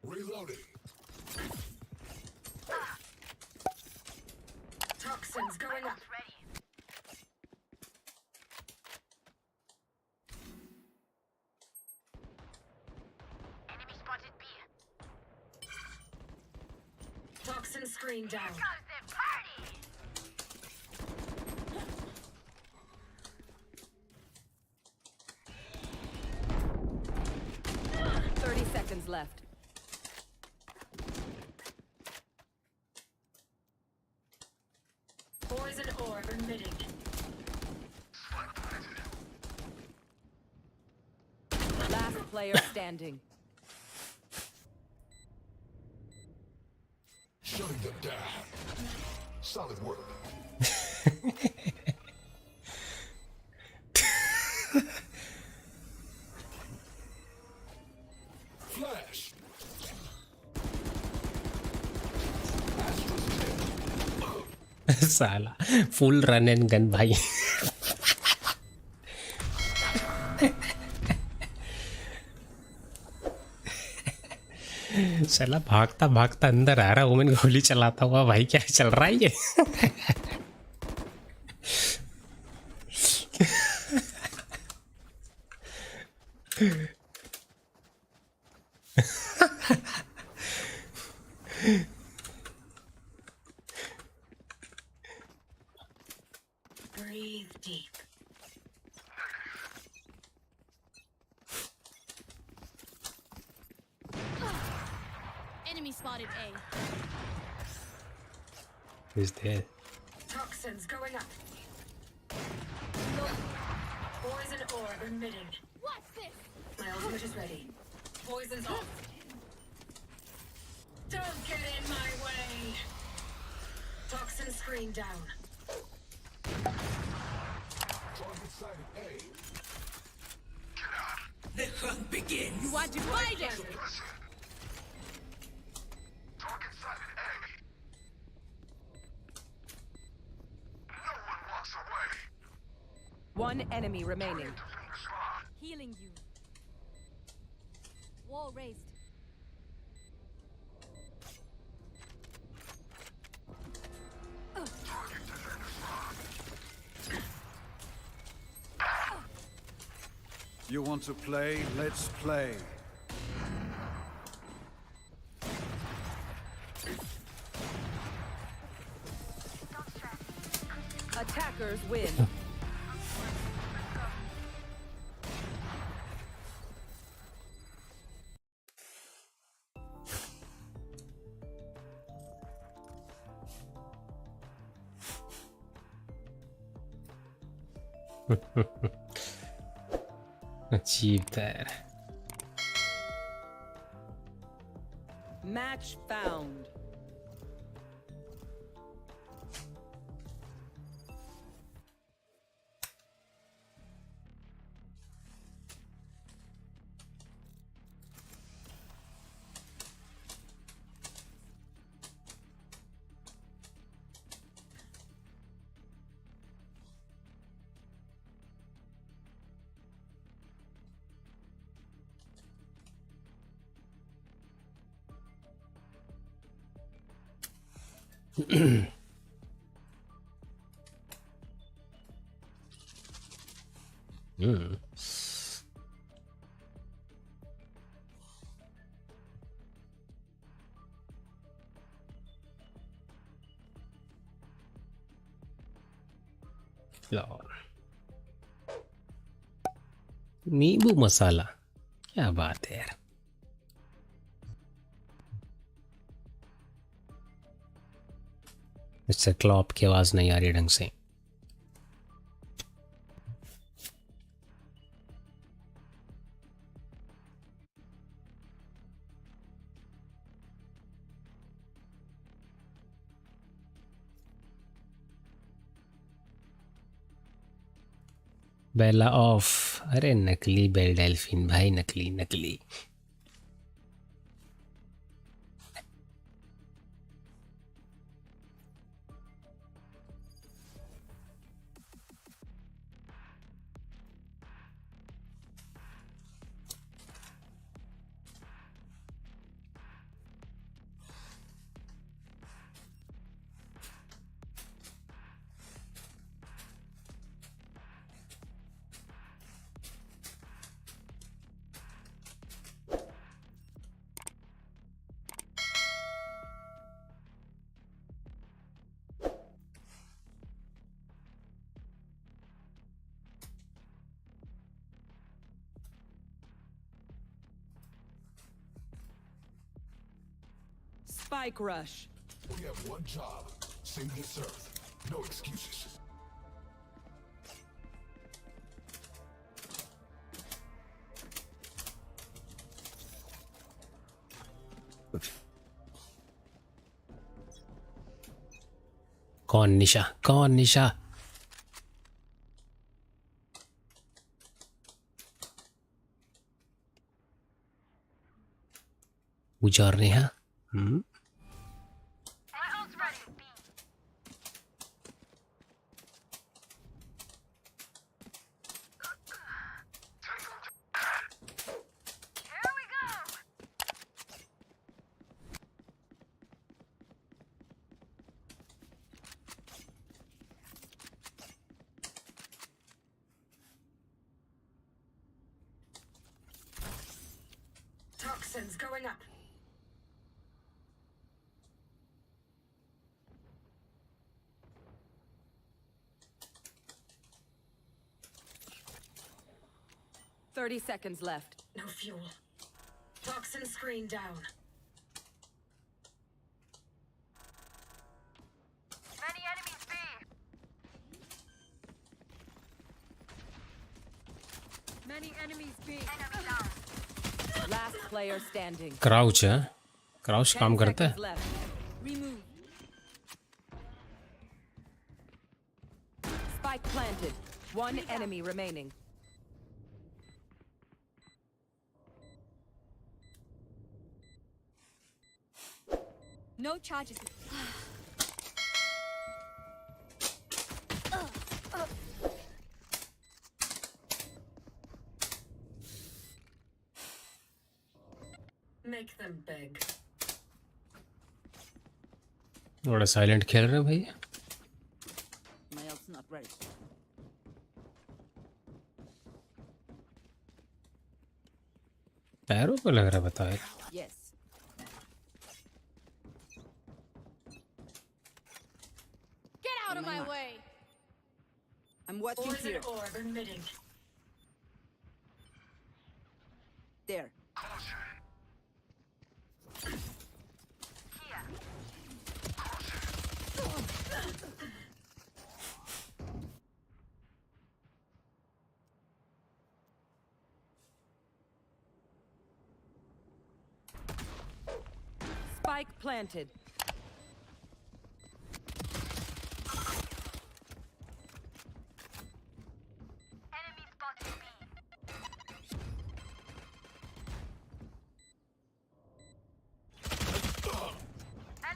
Reloading. Toxins going up. Toxin screen down. 30 seconds left. Poison orb emitting. Last player standing. Shutting them down. Solid work. Flash. साला full run and gun भाई. साला भागता भागता अंदर आ रहा हूँ, मैंने गोली चलाता हुआ. भाई क्या चल रहा है ये? Breathe deep. Enemy spotted A. Who's there? Toxins going up. Poison orb emitting. What's this? My ultimate is ready. Poison's off. Don't get in my way. Toxin screen down. The hunt begins. You are divided. One enemy remaining. Healing you. Wall raised. You want to play? Let's play. Attackers win. Achieve that. Match found. नींबू मसाला, क्या बात है यार. इससे Klopp की आवाज नहीं आ रही ढंग से. बेला ऑफ. अरे नकली बेल डेल्फिन भाई, नकली नकली. Spike rush. We have one job. Save this earth. No excuses. कौन निशा, कौन निशा? उजारने हैं। Toxins going up. Thirty seconds left. No fuel. Toxin screen down. Many enemies B. Many enemies B. Enemy down. Last player standing. Crouch है, crouch काम करता है। Remove. Spike planted. One enemy remaining. No charges. Make them beg. बड़ा silent खेल रहे हो भाई। My ult's not ready. पैरों पे लग रहा बता यार। Yes. Get out of my way. I'm watching Poison here. orb emitting. There. Spike planted.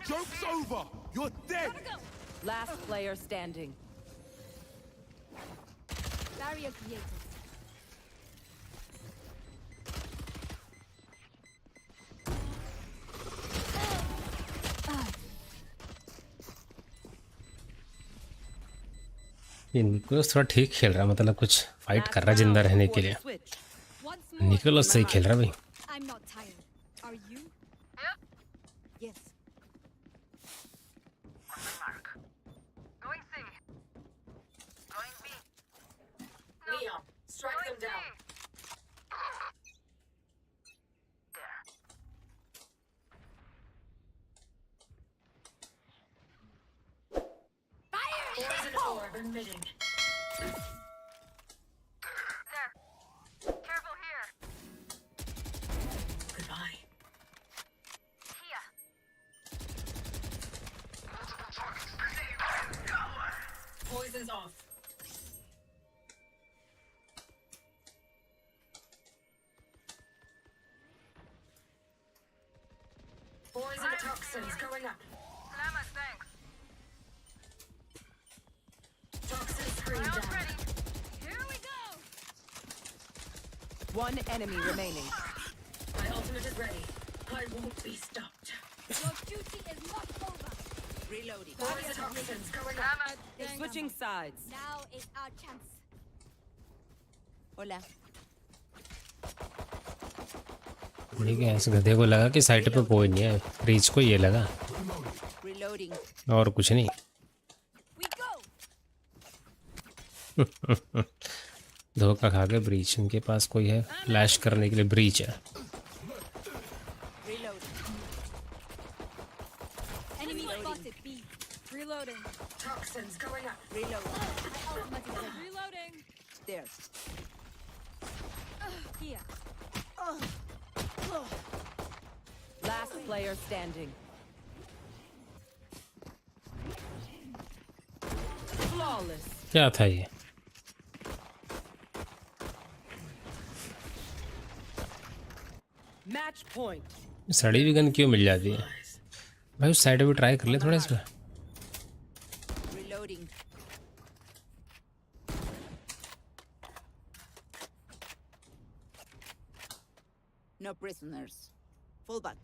Joke's over! You're dead! Last player standing. Barrier created. ये निकोलस थोड़ा ठीक खेल रहा है, मतलब कुछ फाइट कर रहा है जिंदा रहने के लिए। निकोलस सही खेल रहा है भाई। I'm not tired. Are you? Yes. Going C. Going B. Neon, strike them down. Poison orb emitting. Careful here. Goodbye. Poison's off. Poison toxins going up. Llamas, thanks. Toxin screen down. Here we go. One enemy remaining. My ultimate is ready. I won't be stopped. Your duty is not over. Reloading. Poison toxins going up. Switching sides. Now is our chance. Hola. ठीक है, इस गधे को लगा कि site पे कोई नहीं है, ब्रीच को ये लगा Reloading. और कुछ नहीं। We go. धोखा खा के ब्रीच, उनके पास कोई है फ्लैश करने के लिए, ब्रीच है। Reloading. Enemy spotted. B. Reloading. Toxins going up. Reload. Reloading. There. Here. Last player standing. Flawless. क्या था ये? Match point. सड़ी हुई गन क्यों मिल जाती है भाई? उस साइड पे ट्राई कर ले थोड़ा इसमें. Reloading. No prisoners. Full back.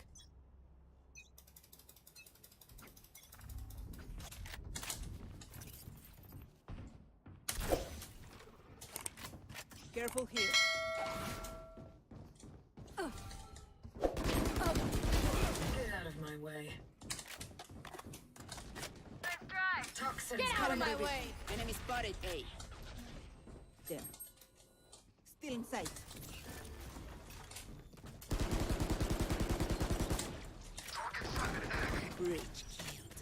Careful here. Get out of my way. Toxins Get out of my way. Enemy spotted A. There. Still in sight. Bridge killed.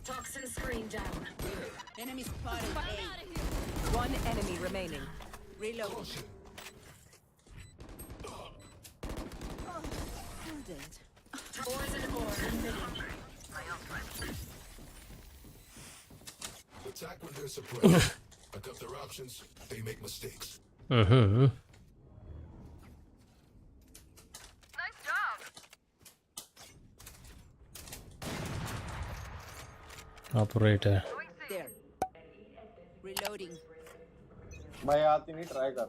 Toxin screen down. Enemy spotted I'm A. out of here. One enemy remaining. Reload. Still dead. Poison ore emitting. Attack when they're suppressed. Adapt their options. They make mistakes. Hmm. Nice job. Operator. There. Reloading. भाई आती नहीं try कर.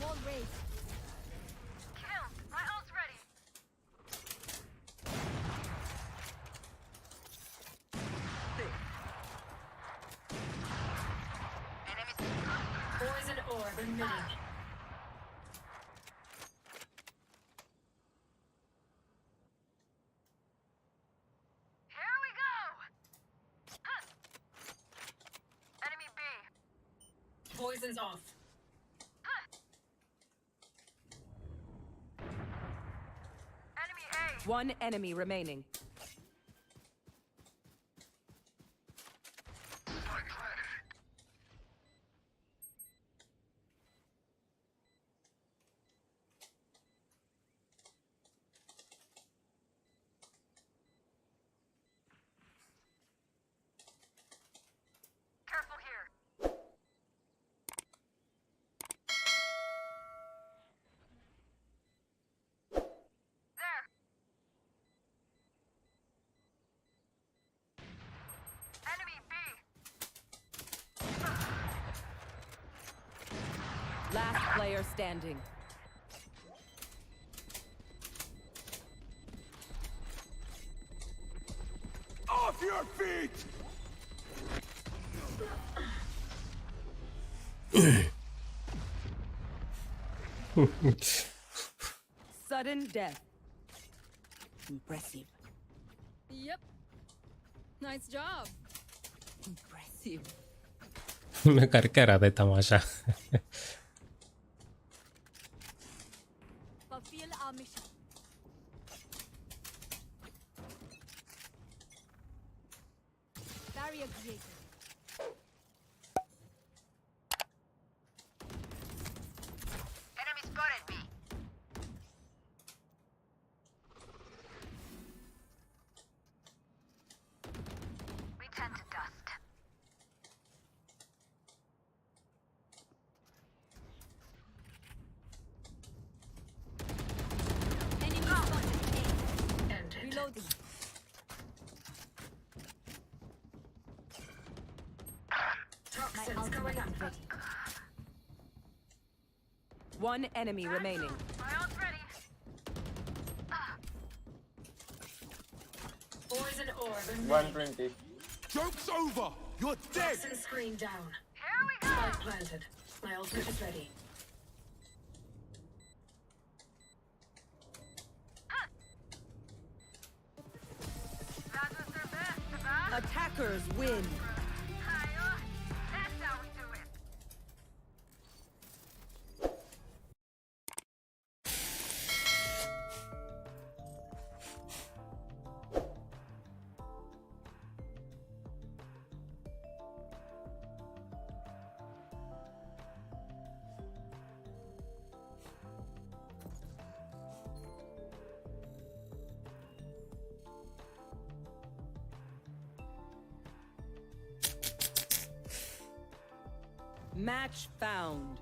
Wall raised. Kill. My ult's ready. Poison orb emitting. Here we go. Huh. Enemy B. Poison's off. Huh. Enemy A. One enemy remaining. Careful here. There. Enemy B. Last player standing. Off your feet! Sudden death. Impressive. Yep. Nice job. Impressive. मैं कर क्या रहा था तमाशा. Fulfill our mission. Barrier created. Enemy spotted me. We tend to dust. Enemy spotted A. Reloading. Toxins going up. One enemy remaining. My ult's ready. Poison orb emitting. 120. Joke's over! You're dead! Toxin screen down. Here we go. Spike planted. My ultimate is ready. That was their best, Sebastian. Attackers win. Hi-oh. That's how we do it. Match found.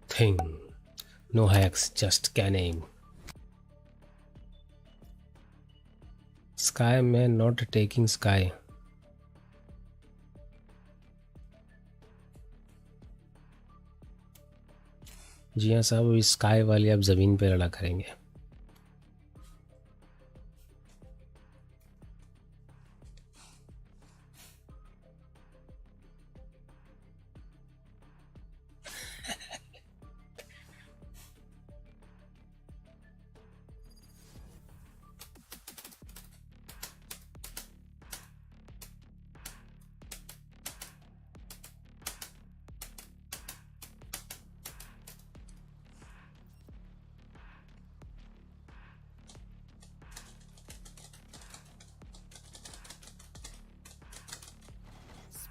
Thing. No hacks, just scanning. Sky man not taking sky. जी हाँ साहब, अभी sky वाली आप ज़मीन पे लड़ा करेंगे.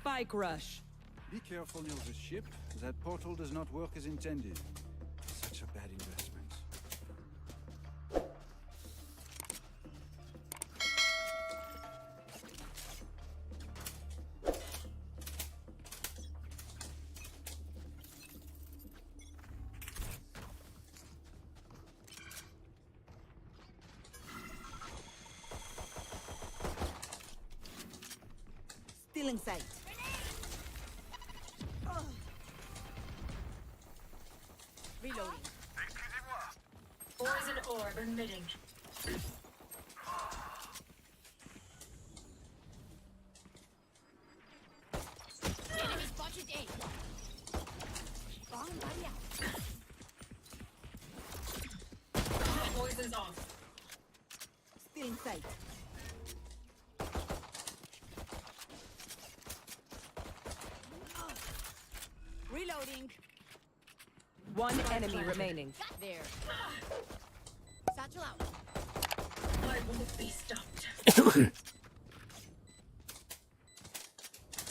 Spike rush. Be careful near the ship. That portal does not work as intended. Such a bad investment. Still in sight. Reloading. Poison orb emitting. Enemy spotted A. Bomb buddy out. Poison's off. Still in sight. Reloading. One enemy remaining. There. Satchel out. I won't be stopped.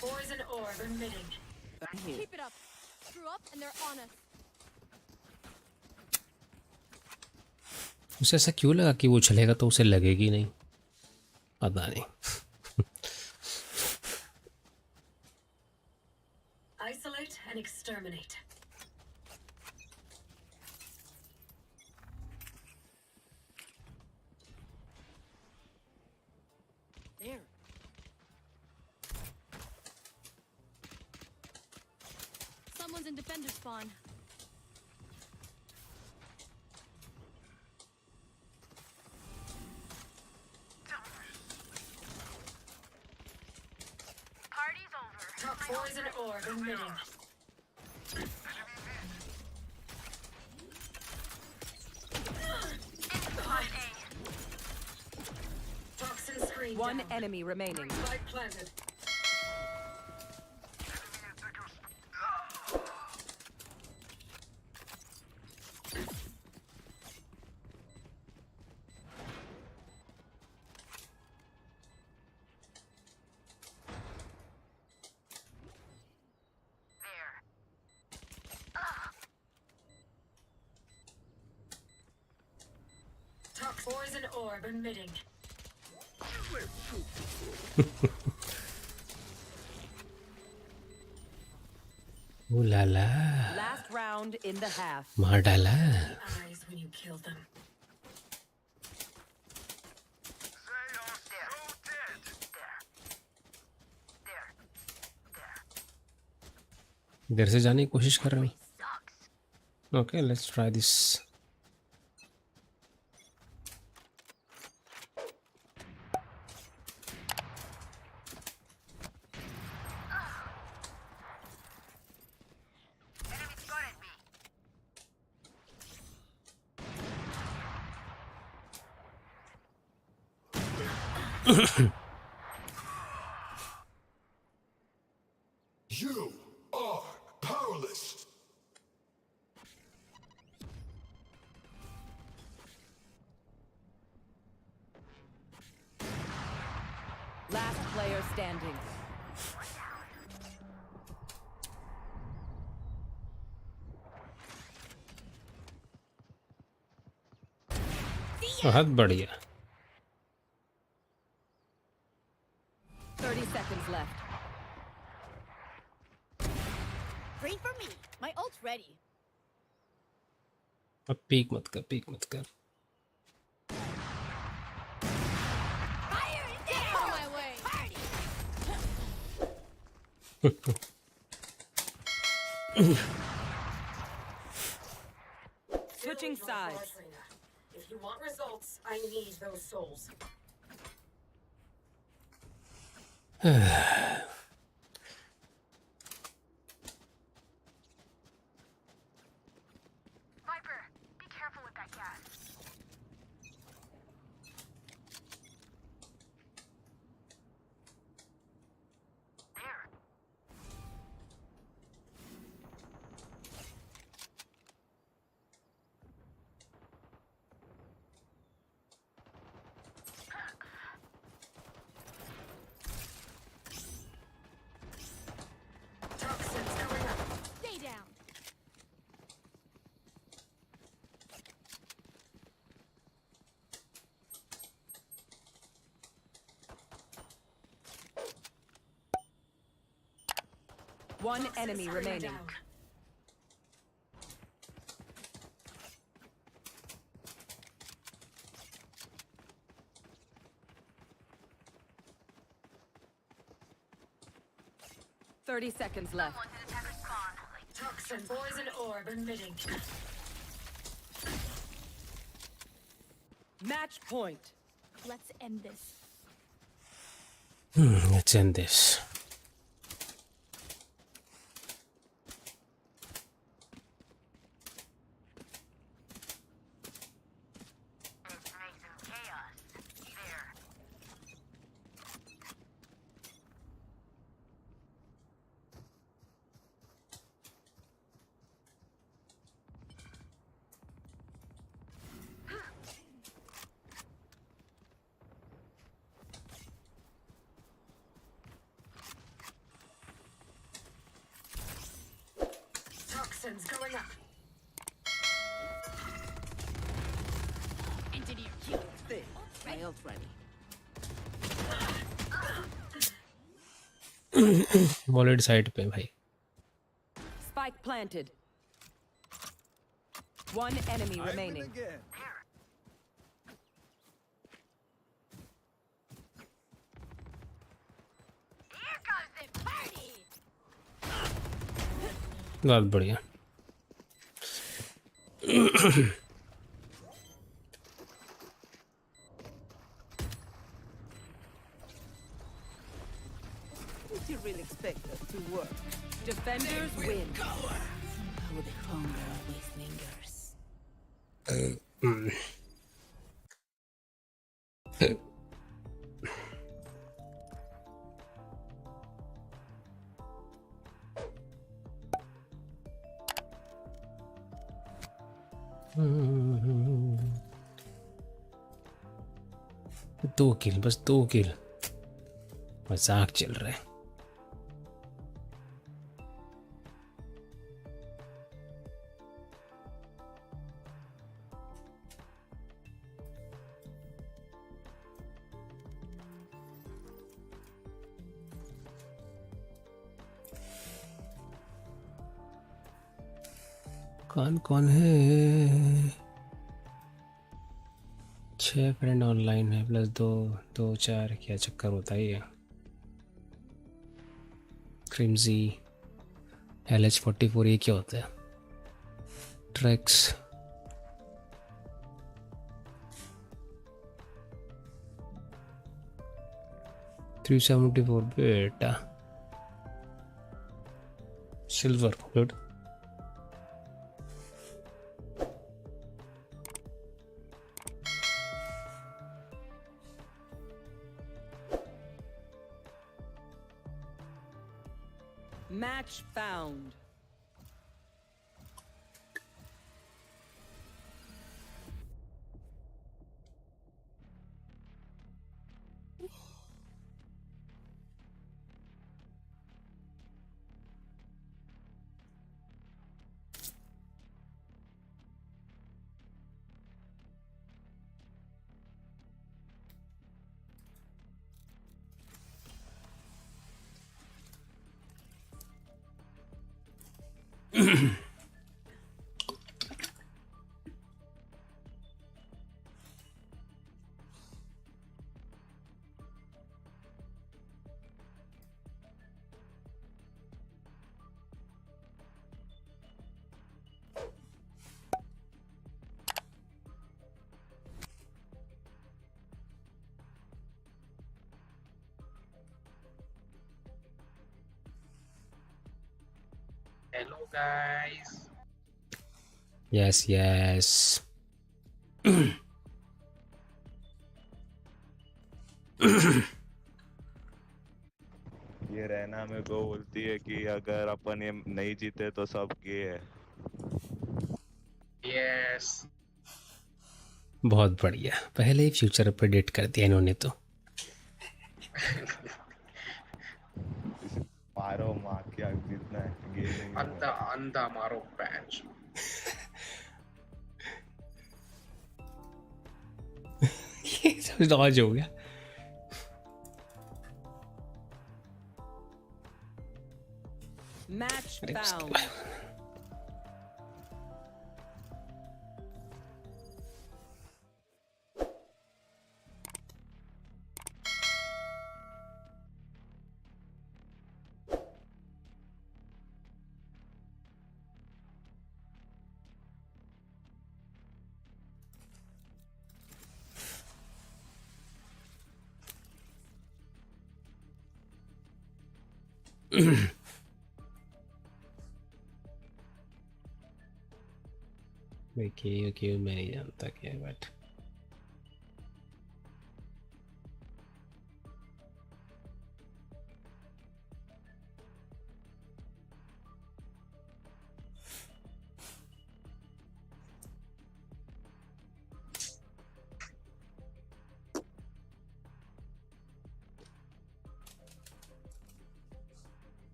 Poison orb emitting. Keep it up. Screw up and they're on us. उसे ऐसा क्यों लगा कि वो चलेगा तो उसे लगेगी नहीं, पता नहीं. Isolate and exterminate. There. Someone's in defender spawn. Party's over. Poison orb emitting. Toxin screen. One down. enemy remaining. Light planted. Poison orb emitting. Ooh la la. Last round in the half. मार डाला. Eyes when you kill them. इधर से जाने की कोशिश कर रहा हूँ. Okay, let's try this. You are powerless. Last player standing. बहुत बढ़िया. 30 seconds left. Green for me. My ult's ready. अब पीक मत कर, पीक मत कर. Fire and get out of my way. Party. Switching sides. If you want results, I need those souls. Viper, be careful with that gas. There. Toxins going up. Stay down. One enemy remaining. Down. Thirty seconds left. Toxin poison orb emitting. Match point. Let's end this. Let's end this. Toxins going up. Engineer kill. My ult ready. Wallet side पे भाई. Spike planted. One enemy remaining. Again. Here goes the party. बहुत बढ़िया. Did you really expect us to work? Defenders win. How the hunger always lingers. दो किल, बस 2 किल. मजाक चल रहा है. कौन कौन है? 6 फ्रेंड ऑनलाइन है प्लस 2 4. क्या चक्कर होता है ये? क्रिम्जी LH44 ये क्या होता है? ट्रैक्स $374 बेटा. Silver good. Match found. Hello guys. Yes, yes. ये रहना मेरे को बोलती है कि अगर अपन ये नहीं जीते तो सब गे है। Yes. बहुत बढ़िया, पहले ही फ्यूचर प्रेडिक्ट कर दिया इन्होंने तो। मारो मार क्या जीतना है, गे नहीं है। अंधा अंधा मारो पैंच। ये सब डॉज हो गया। Match found. क्यों मैं नहीं जानता क्या, but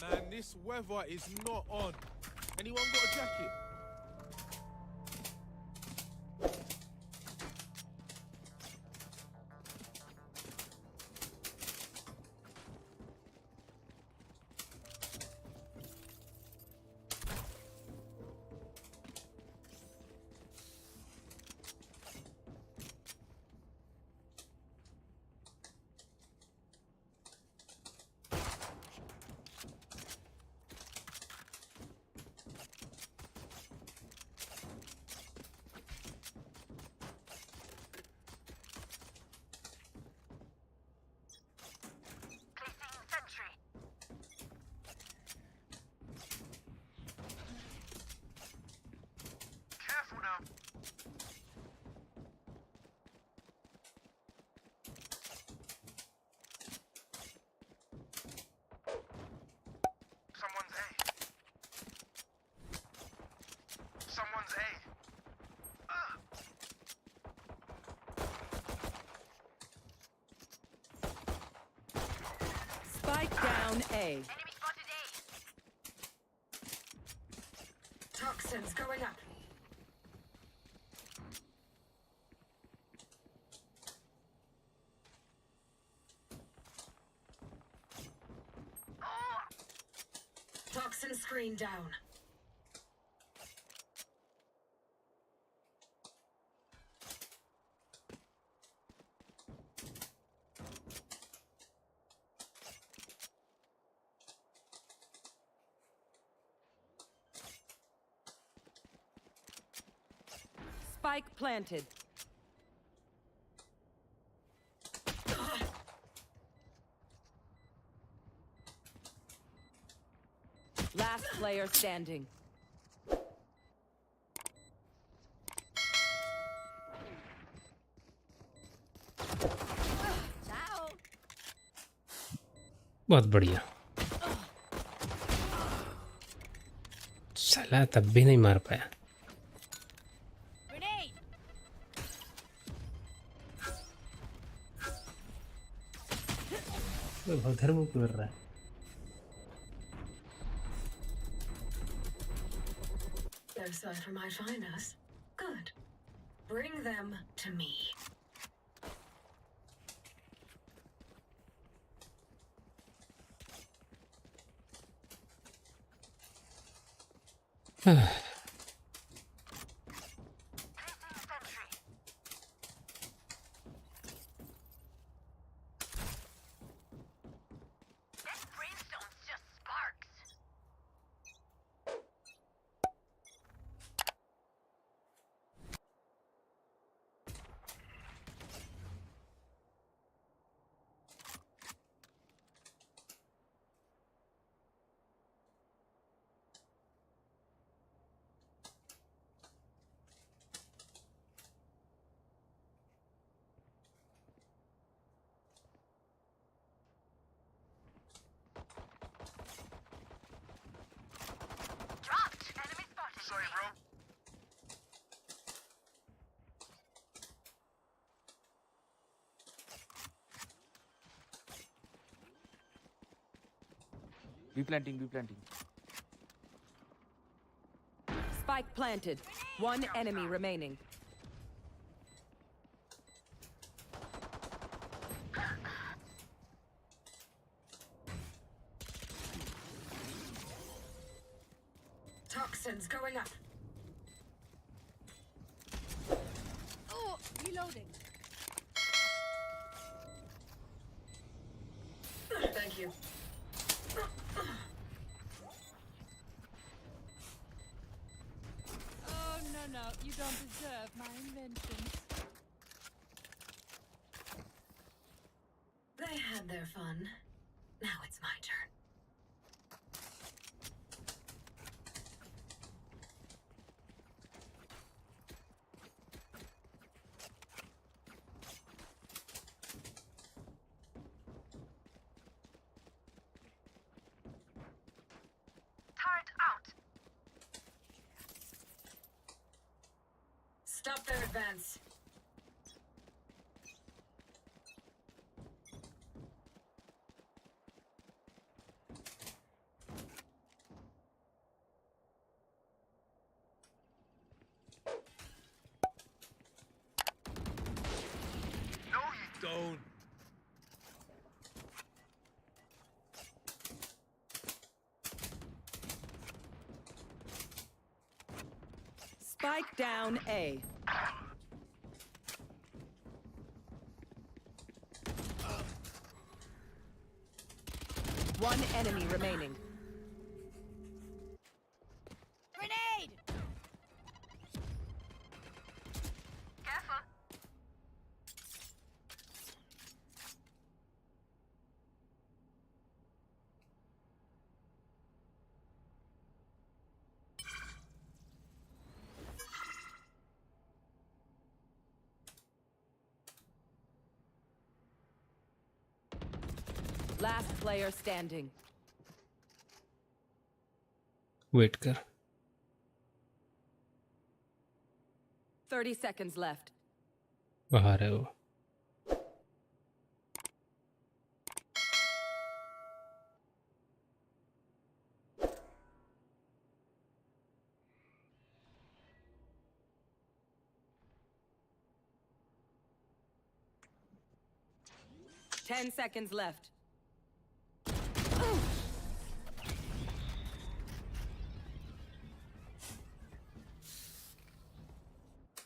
Man, this weather is not on. Anyone got a jacket? Spike down A. Toxins going up. Toxin screen down. Spike planted. Last player standing. बहुत बढ़िया। साला तब भी नहीं मार पाया। उधर मुंह कर रहा है। They're sorry for my finest. Good. Bring them to me. Be planting, be planting. Spike planted. One enemy remaining. Toxins going up. Oh, reloading. Thank you. Oh, no, you don't deserve my inventions. They had their fun. Now it's my turn. Stop their advance. No, you don't. Spike down A. One enemy remaining. Grenade! Careful. Last player standing. Wait कर। 30 seconds left. बाहर है वो। Ten seconds left.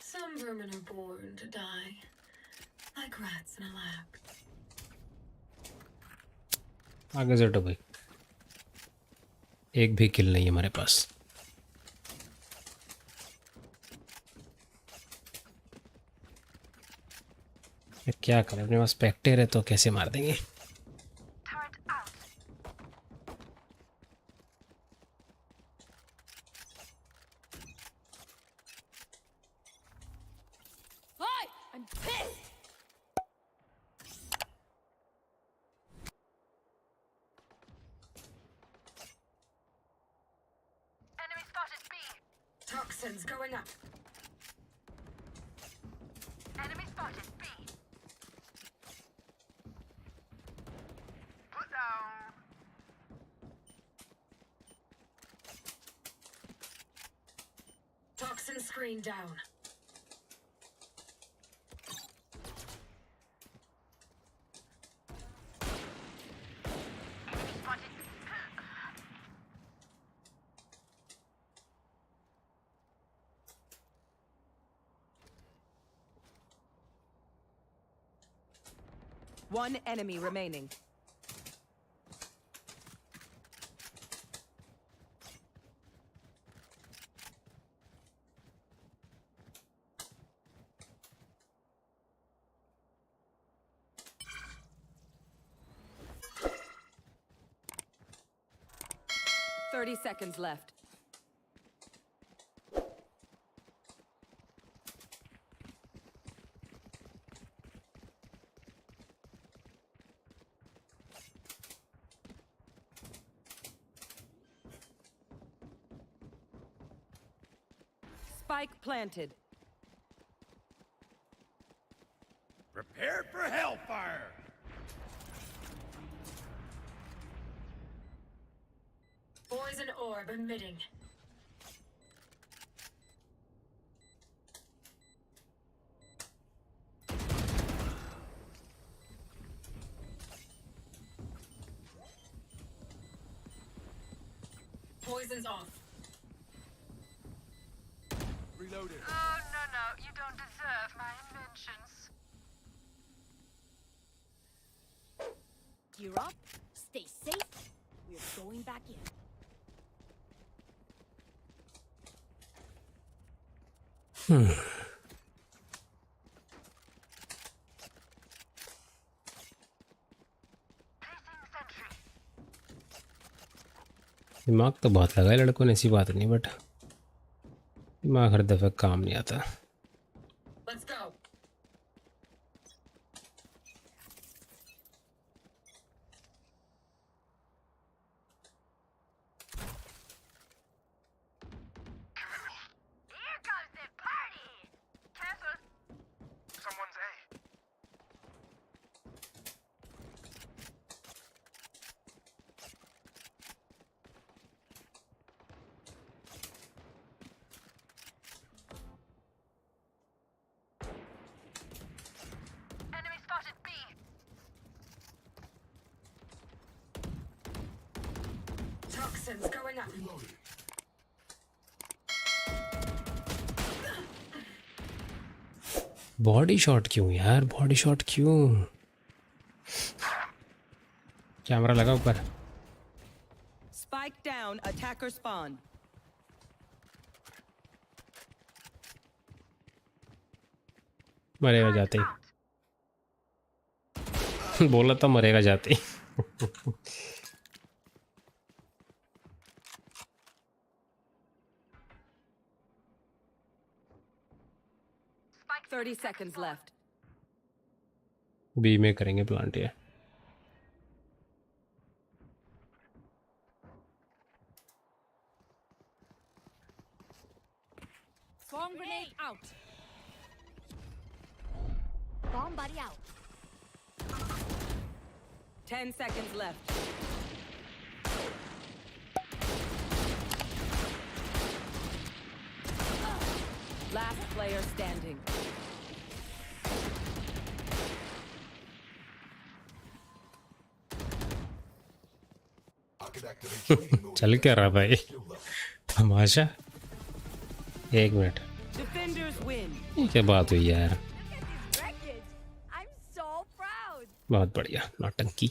Some vermin are born to die, like rats in a lab. आगे से हटो भाई। एक भी किल नहीं है हमारे पास। क्या करें, अपने पास स्पेक्टर है तो कैसे मार देंगे। I'm pissed! Enemy spotted B. Toxins going up. Enemy spotted B. Put down. Toxin screen down. One enemy remaining. Thirty seconds left. Spike planted. Prepare for hellfire! Poison orb emitting. Poison's off. Reloaded. Oh, no, you don't deserve my inventions. Gear up, stay safe. We're going back in. दिमाग तो बहुत लगा है लड़कों ने, ऐसी बात नहीं, बट दिमाग हर दफा काम नहीं आता। Let's go. Here comes the party. Careful. Someone's A. Enemy spotted B. Toxins going up. Body shot क्यों यार, बॉडी शॉट क्यों? कैमरा लगा ऊपर। Spike down. Attacker spawn. मरेगा जाते ही। बोला तो मरेगा जाते ही। 30 seconds left. बी में करेंगे प्लांट ये। Bomb grenade out. Bomb buddy out. 10 seconds left. Last player standing. चल क्या रहा भाई तमाशा। एक मिनट, Defenders win. ये क्या बात हुई यार? I'm so proud. बहुत बढ़िया नौटंकी।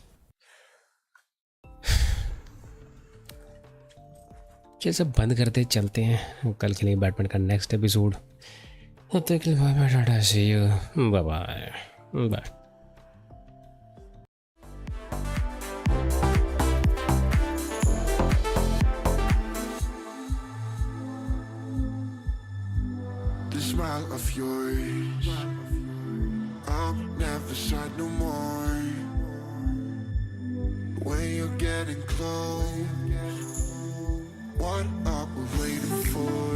ये सब बंद करते चलते हैं, कल खेलेंगे बैटमैन का नेक्स्ट एपिसोड। तब तक के लिए bye bye, tata, see you, bye bye. Bye. The smile of yours, I'm never sad no more. When you're getting close, what are we waiting for?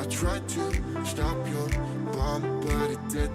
I tried to stop your bomb, but it did